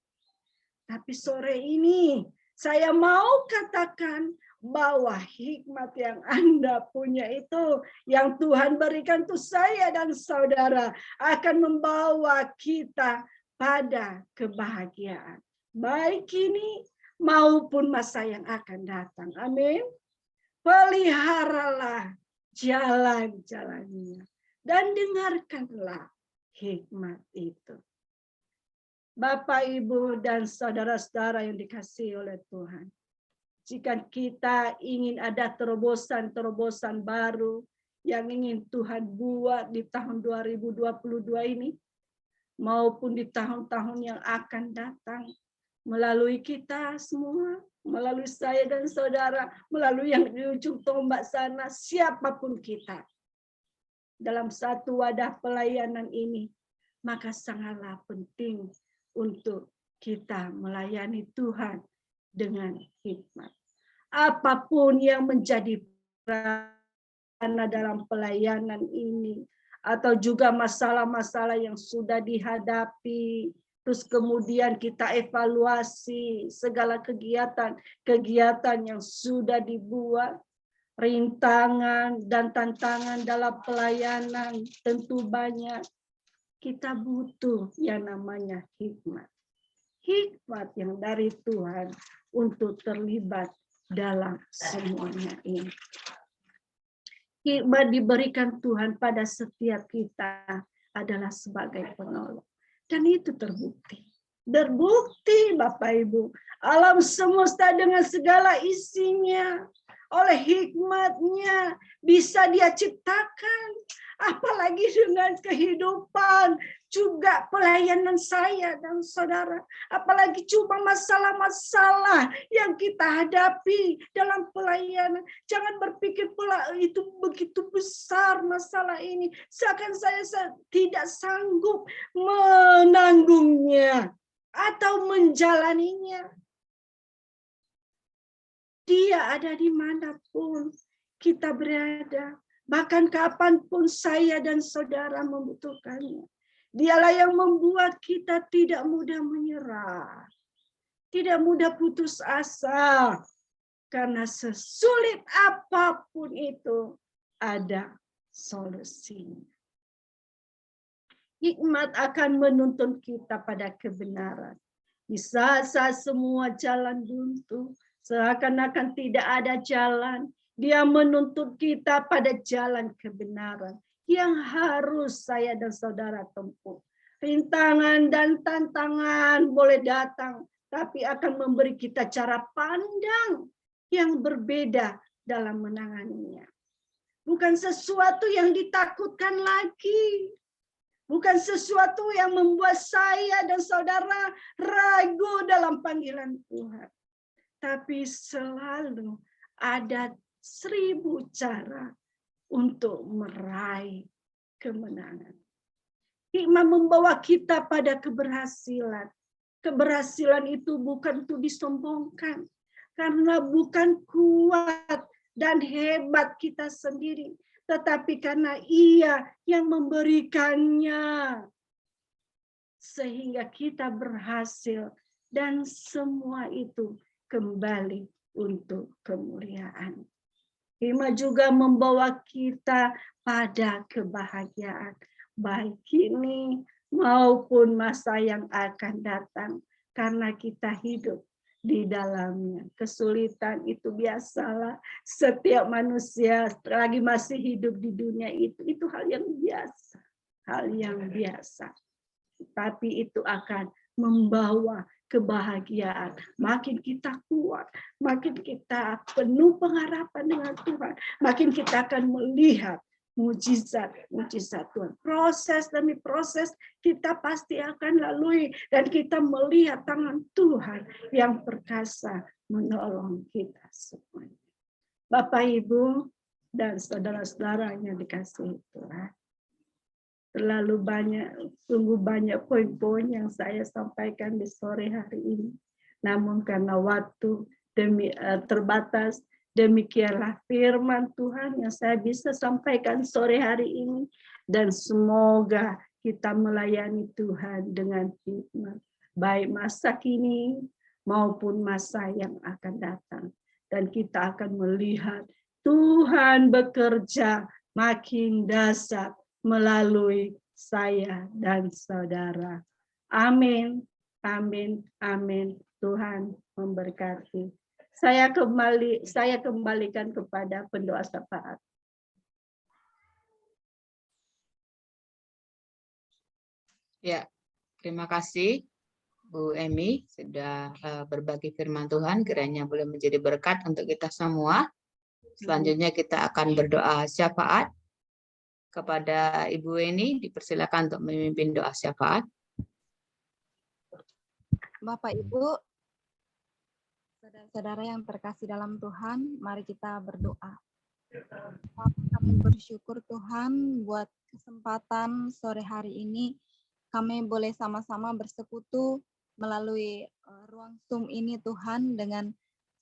Tapi sore ini saya mau katakan bahwa hikmat yang Anda punya itu, yang Tuhan berikan untuk saya dan saudara, akan membawa kita pada kebahagiaan. Baik ini maupun masa yang akan datang. Amin. Peliharalah jalan-jalannya dan dengarkanlah hikmat itu. Bapak, Ibu, dan saudara-saudara yang dikasihi oleh Tuhan. Jika kita ingin ada terobosan-terobosan baru yang ingin Tuhan buat di tahun 2022 ini, maupun di tahun-tahun yang akan datang, melalui kita semua, melalui saya dan saudara, melalui yang di ujung tombak sana, siapapun kita, dalam satu wadah pelayanan ini, maka sangatlah penting untuk kita melayani Tuhan dengan hikmat. Apapun yang menjadi peran dalam pelayanan ini, atau juga masalah-masalah yang sudah dihadapi, terus kemudian kita evaluasi segala kegiatan yang sudah dibuat, rintangan dan tantangan dalam pelayanan tentu banyak. Kita butuh yang namanya hikmat. Hikmat yang dari Tuhan untuk terlibat dalam semuanya ini. Hikmat diberikan Tuhan pada setiap kita adalah sebagai penolong. Dan itu terbukti. Terbukti Bapak Ibu. Alam semesta dengan segala isinya, oleh hikmatnya bisa dia ciptakan. Apalagi dengan kehidupan, juga pelayanan saya dan saudara. Apalagi cuma masalah-masalah yang kita hadapi dalam pelayanan. Jangan berpikir pula itu begitu besar masalah ini. Seakan saya tidak sanggup menanggungnya atau menjalaninya. Dia ada dimanapun kita berada. Bahkan kapanpun saya dan saudara membutuhkannya. Dialah yang membuat kita tidak mudah menyerah. Tidak mudah putus asa. Karena sesulit apapun itu, ada solusinya. Hikmat akan menuntun kita pada kebenaran. Di saat-saat semua jalan buntu, seakan-akan tidak ada jalan, Dia menuntut kita pada jalan kebenaran yang harus saya dan saudara tempuh. Rintangan dan tantangan boleh datang, tapi akan memberi kita cara pandang yang berbeda dalam menanganinya. Bukan sesuatu yang ditakutkan lagi. Bukan sesuatu yang membuat saya dan saudara ragu dalam panggilan Tuhan. Tapi selalu ada 1000 cara untuk meraih kemenangan. Hikmat membawa kita pada keberhasilan. Keberhasilan itu bukan untuk disombongkan. Karena bukan kuat dan hebat kita sendiri. Tetapi karena Ia yang memberikannya. Sehingga kita berhasil. Dan semua itu kembali untuk kemuliaan. Hikmat juga membawa kita pada kebahagiaan. Baik kini maupun masa yang akan datang. Karena kita hidup di dalamnya. Kesulitan itu biasalah, setiap manusia lagi masih hidup di dunia itu hal yang biasa, hal yang biasa. Tapi itu akan membawa kebahagiaan. Makin kita kuat, makin kita penuh pengharapan dengan Tuhan, makin kita akan melihat mujizat Tuhan. Proses demi proses kita pasti akan lalui dan kita melihat tangan Tuhan yang perkasa menolong kita semuanya. Bapak, Ibu, dan saudara-saudaranya dikasihi Tuhan. Terlalu banyak, sungguh banyak poin-poin yang saya sampaikan di sore hari ini. Namun karena waktu terbatas, demikianlah firman Tuhan yang saya bisa sampaikan sore hari ini. Dan semoga kita melayani Tuhan dengan hikmat. Baik masa kini maupun masa yang akan datang. Dan kita akan melihat Tuhan bekerja makin dahsyat melalui saya dan saudara. Amin, amin, amin. Tuhan memberkati. Saya kembalikan kepada pendoa syafaat. Ya, terima kasih Bu Emi sudah berbagi firman Tuhan, kiranya boleh menjadi berkat untuk kita semua. Selanjutnya kita akan berdoa syafaat. Kepada Ibu Eni, dipersilakan untuk memimpin doa syafaat. Bapak, Ibu, saudara-saudara yang terkasih dalam Tuhan, mari kita berdoa. Kami bersyukur Tuhan buat kesempatan sore hari ini. Kami boleh sama-sama bersekutu melalui ruang Zoom ini Tuhan dengan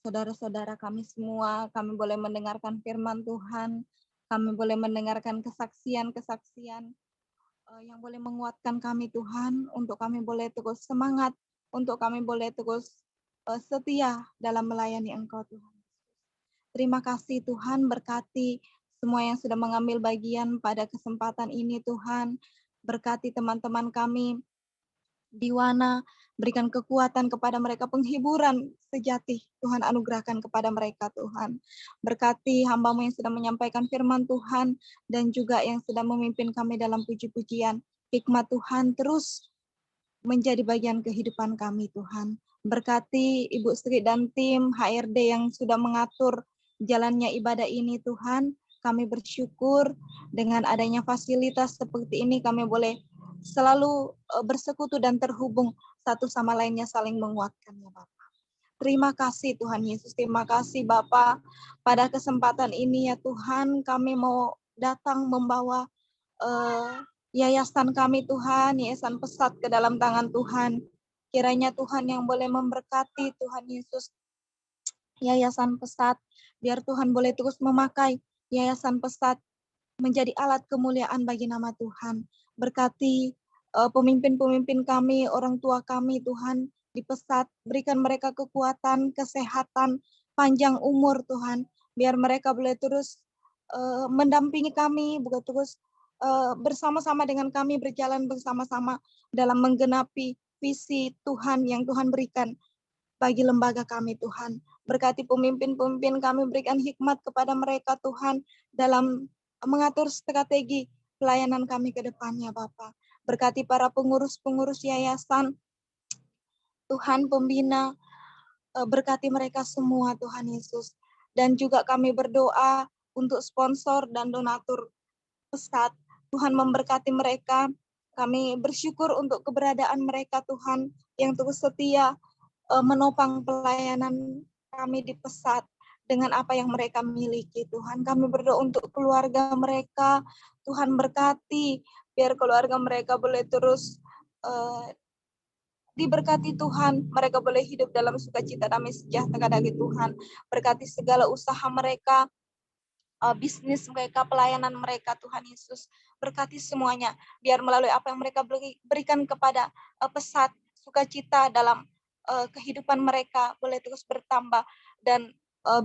saudara-saudara kami semua. Kami boleh mendengarkan firman Tuhan. Kami boleh mendengarkan kesaksian-kesaksian yang boleh menguatkan kami Tuhan, untuk kami boleh terus semangat, untuk kami boleh terus setia dalam melayani Engkau Tuhan. Terima kasih Tuhan, berkati semua yang sudah mengambil bagian pada kesempatan ini Tuhan. Berkati teman-teman kami di Wana, berikan kekuatan kepada mereka, penghiburan sejati Tuhan anugerahkan kepada mereka Tuhan. Berkati hamba-Mu yang sudah menyampaikan firman Tuhan dan juga yang sudah memimpin kami dalam puji-pujian. Hikmat Tuhan terus menjadi bagian kehidupan kami Tuhan. Berkati Ibu Sri dan tim HRD yang sudah mengatur jalannya ibadah ini Tuhan. Kami bersyukur dengan adanya fasilitas seperti ini kami boleh selalu bersekutu dan terhubung satu sama lainnya, saling menguatkan ya Bapak. Terima kasih Tuhan Yesus, terima kasih Bapak. Pada kesempatan ini ya Tuhan, kami mau datang membawa yayasan kami Tuhan, yayasan Pesat ke dalam tangan Tuhan. Kiranya Tuhan yang boleh memberkati Tuhan Yesus, yayasan Pesat, biar Tuhan boleh terus memakai yayasan Pesat menjadi alat kemuliaan bagi nama Tuhan. Berkati pemimpin-pemimpin kami, orang tua kami Tuhan di Pesat, berikan mereka kekuatan, kesehatan, panjang umur Tuhan, biar mereka boleh terus mendampingi kami, bukan terus bersama-sama dengan kami, berjalan bersama-sama dalam menggenapi visi Tuhan yang Tuhan berikan bagi lembaga kami Tuhan. Berkati pemimpin-pemimpin kami, berikan hikmat kepada mereka Tuhan dalam mengatur strategi pelayanan kami ke depannya Bapak. Berkati para pengurus-pengurus yayasan, Tuhan pembina, berkati mereka semua Tuhan Yesus. Dan juga kami berdoa untuk sponsor dan donatur Pesat. Tuhan memberkati mereka. Kami bersyukur untuk keberadaan mereka Tuhan yang terus setia menopang pelayanan kami di Pesat dengan apa yang mereka miliki Tuhan. Kami berdoa untuk keluarga mereka. Tuhan berkati biar keluarga mereka boleh terus diberkati Tuhan, mereka boleh hidup dalam sukacita, damai sejahtera dari Tuhan. Berkati segala usaha mereka, bisnis mereka, pelayanan mereka Tuhan Yesus. Berkati semuanya, biar melalui apa yang mereka berikan kepada Pesat, sukacita dalam kehidupan mereka boleh terus bertambah, dan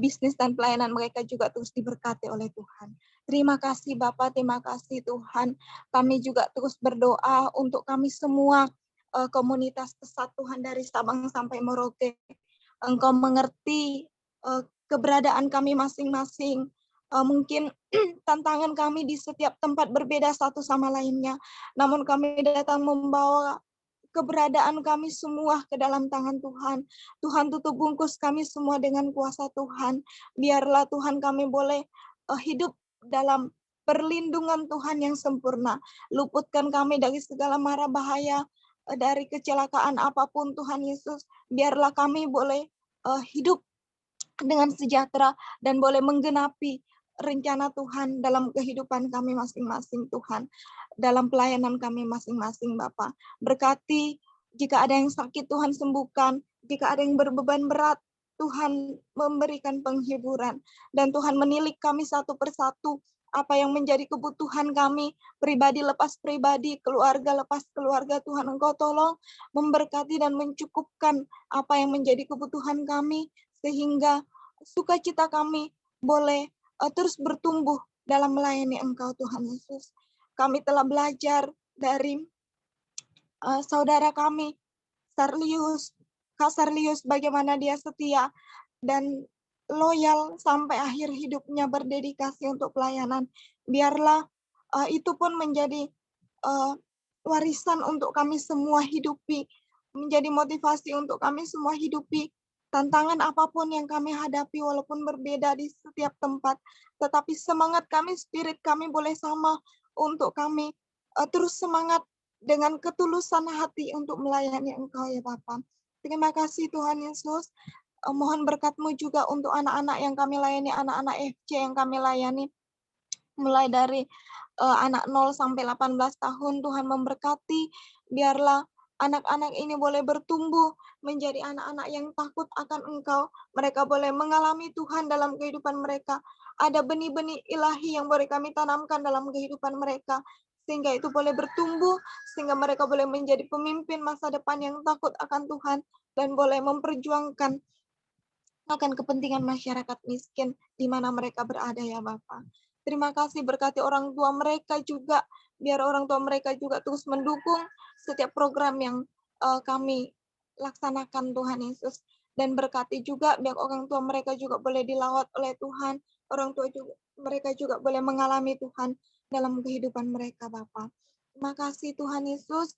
bisnis dan pelayanan mereka juga terus diberkati oleh Tuhan. Terima kasih Bapak, terima kasih Tuhan. Kami juga terus berdoa untuk kami semua komunitas Pesat Tuhan dari Sabang sampai Merauke. Engkau mengerti keberadaan kami masing-masing. Mungkin tantangan kami di setiap tempat berbeda satu sama lainnya, namun kami datang membawa keberadaan kami semua ke dalam tangan Tuhan. Tuhan tutup bungkus kami semua dengan kuasa Tuhan. Biarlah Tuhan kami boleh hidup dalam perlindungan Tuhan yang sempurna. Luputkan kami dari segala mara bahaya, dari kecelakaan apapun Tuhan Yesus. Biarlah kami boleh hidup dengan sejahtera dan boleh menggenapi rencana Tuhan dalam kehidupan kami masing-masing Tuhan. Dalam pelayanan kami masing-masing Bapa. Berkati jika ada yang sakit Tuhan sembuhkan. Jika ada yang berbeban berat Tuhan memberikan penghiburan. Dan Tuhan menilik kami satu persatu. Apa yang menjadi kebutuhan kami, pribadi lepas pribadi, keluarga lepas keluarga, Tuhan Engkau tolong memberkati dan mencukupkan apa yang menjadi kebutuhan kami, sehingga sukacita kami boleh terus bertumbuh dalam melayani Engkau Tuhan Yesus. Kami telah belajar dari saudara kami, Kak Sarlius, bagaimana dia setia dan loyal sampai akhir hidupnya berdedikasi untuk pelayanan. Biarlah itu pun menjadi warisan untuk kami semua hidupi, menjadi motivasi untuk kami semua hidupi. Tantangan apapun yang kami hadapi walaupun berbeda di setiap tempat, tetapi semangat kami, spirit kami boleh sama untuk kami terus semangat dengan ketulusan hati untuk melayani Engkau ya Bapa. Terima kasih Tuhan Yesus. Mohon berkat-Mu juga untuk anak-anak yang kami layani, anak-anak FC yang kami layani, mulai dari anak 0 sampai 18 tahun. Tuhan memberkati, biarlah anak-anak ini boleh bertumbuh menjadi anak-anak yang takut akan Engkau. Mereka boleh mengalami Tuhan dalam kehidupan mereka. Ada benih-benih ilahi yang boleh kami tanamkan dalam kehidupan mereka, sehingga itu boleh bertumbuh, sehingga mereka boleh menjadi pemimpin masa depan yang takut akan Tuhan, dan boleh memperjuangkan akan kepentingan masyarakat miskin di mana mereka berada ya Bapa. Terima kasih, berkati orang tua mereka juga, biar orang tua mereka juga terus mendukung setiap program yang kami laksanakan Tuhan Yesus. Dan berkati juga biar orang tua mereka juga boleh dilawat oleh Tuhan, orang tua juga mereka juga boleh mengalami Tuhan dalam kehidupan mereka Bapa. Terima kasih Tuhan Yesus.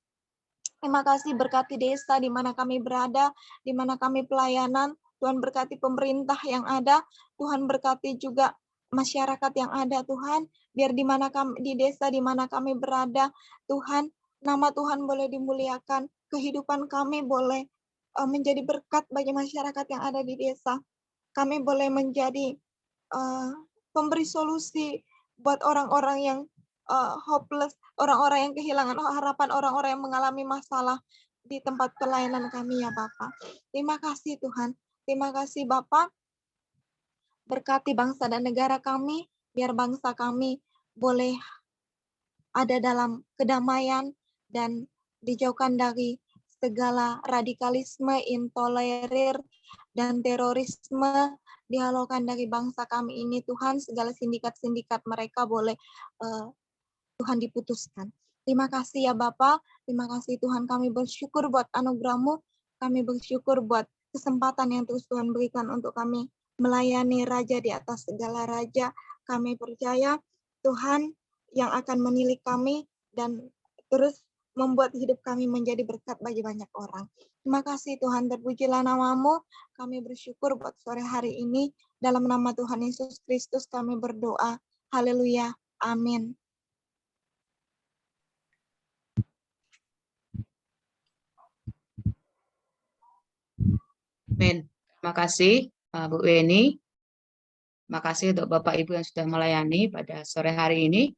Terima kasih, berkati desa di mana kami berada, di mana kami pelayanan. Tuhan berkati pemerintah yang ada, Tuhan berkati juga masyarakat yang ada Tuhan, biar di mana kami, di desa di mana kami berada, Tuhan, nama Tuhan boleh dimuliakan, kehidupan kami boleh menjadi berkat bagi masyarakat yang ada di desa. Kami boleh menjadi pemberi solusi buat orang-orang yang hopeless, orang-orang yang kehilangan harapan, orang-orang yang mengalami masalah di tempat pelayanan kami ya Bapak. Terima kasih Tuhan. Terima kasih Bapak. Berkati bangsa dan negara kami, biar bangsa kami boleh ada dalam kedamaian dan dijauhkan dari segala radikalisme, intolerir, dan terorisme. Dihalaukan dari bangsa kami ini Tuhan, segala sindikat-sindikat mereka boleh Tuhan diputuskan. Terima kasih ya Bapak, terima kasih Tuhan, kami bersyukur buat anugerah-Mu, kami bersyukur buat kesempatan yang terus Tuhan berikan untuk kami melayani Raja di atas segala Raja. Kami percaya Tuhan yang akan menilik kami dan terus membuat hidup kami menjadi berkat bagi banyak orang. Terima kasih Tuhan, terpujilah nama-Mu. Kami bersyukur buat sore hari ini. Dalam nama Tuhan Yesus Kristus kami berdoa. Haleluya. Amin. Amin. Terima kasih Bu Weni. Terima kasih untuk Bapak Ibu yang sudah melayani pada sore hari ini.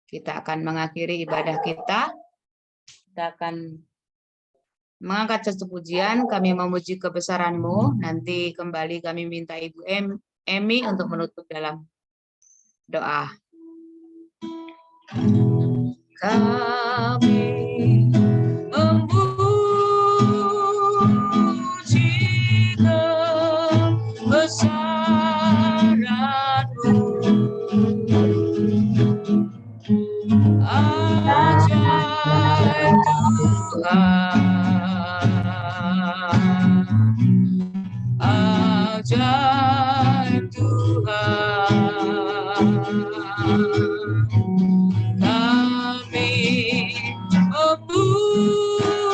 Kita akan mengakhiri ibadah kita. Kita akan mengangkat satu pujian. Kami memuji kebesaran-Mu. Nanti kembali kami minta Ibu Emi untuk menutup dalam doa. Kami Kami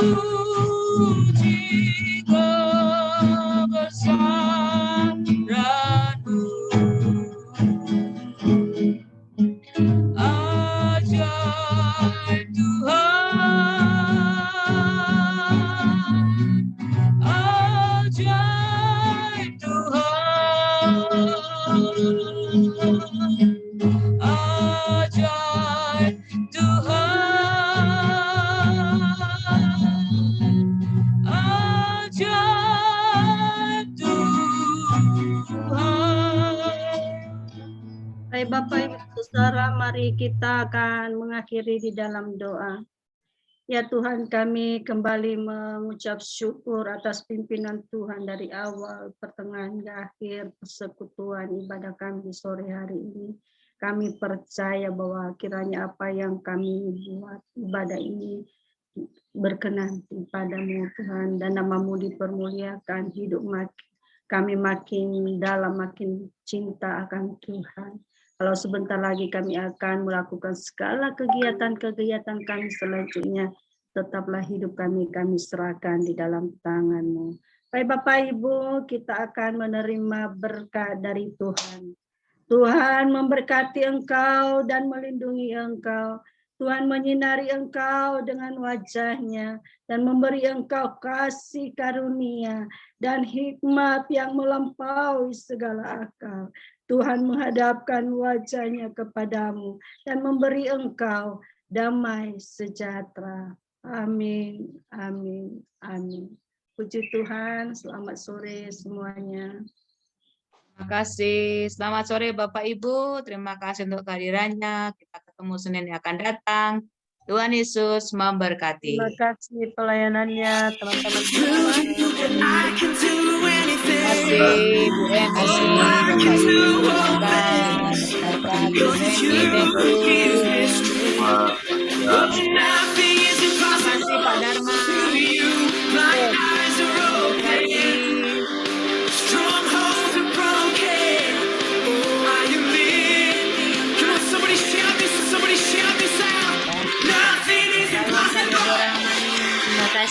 memuji kebesaran-Mu. Ajaib Tuhan, ajaib Tuhan, ajaib Tuhan, ajaib Tuhan. Baik Bapak Ibu Saudara, mari kita akan mengakhiri di dalam doa. Ya Tuhan, kami kembali mengucap syukur atas pimpinan Tuhan dari awal, pertengahan, hingga akhir persekutuan ibadah kami di sore hari ini. Kami percaya bahwa kiranya apa yang kami buat ibadah ini berkenan kepadamu Tuhan, dan nama-Mu dipermuliakan, hidup kami makin dalam, makin cinta akan Tuhan. Kalau sebentar lagi kami akan melakukan segala kegiatan-kegiatan kami selanjutnya, tetaplah hidup kami serahkan di dalam tangan-Mu. Baik Bapak Ibu, kita akan menerima berkat dari Tuhan. Tuhan memberkati engkau dan melindungi engkau. Tuhan menyinari engkau dengan wajah-Nya dan memberi engkau kasih karunia dan hikmat yang melampaui segala akal. Tuhan menghadapkan wajah-Nya kepadamu dan memberi engkau damai sejahtera. Amin, amin, amin. Puji Tuhan, selamat sore semuanya. Terima kasih. Selamat sore Bapak Ibu. Terima kasih untuk kehadirannya. Kita ketemu Senin yang akan datang. Tuhan Yesus memberkati. Terima kasih pelayanannya teman-teman semua. Terima kasih Bu En, kasih Bapak Ibu. Terima kasih Bu Mendy, thank you.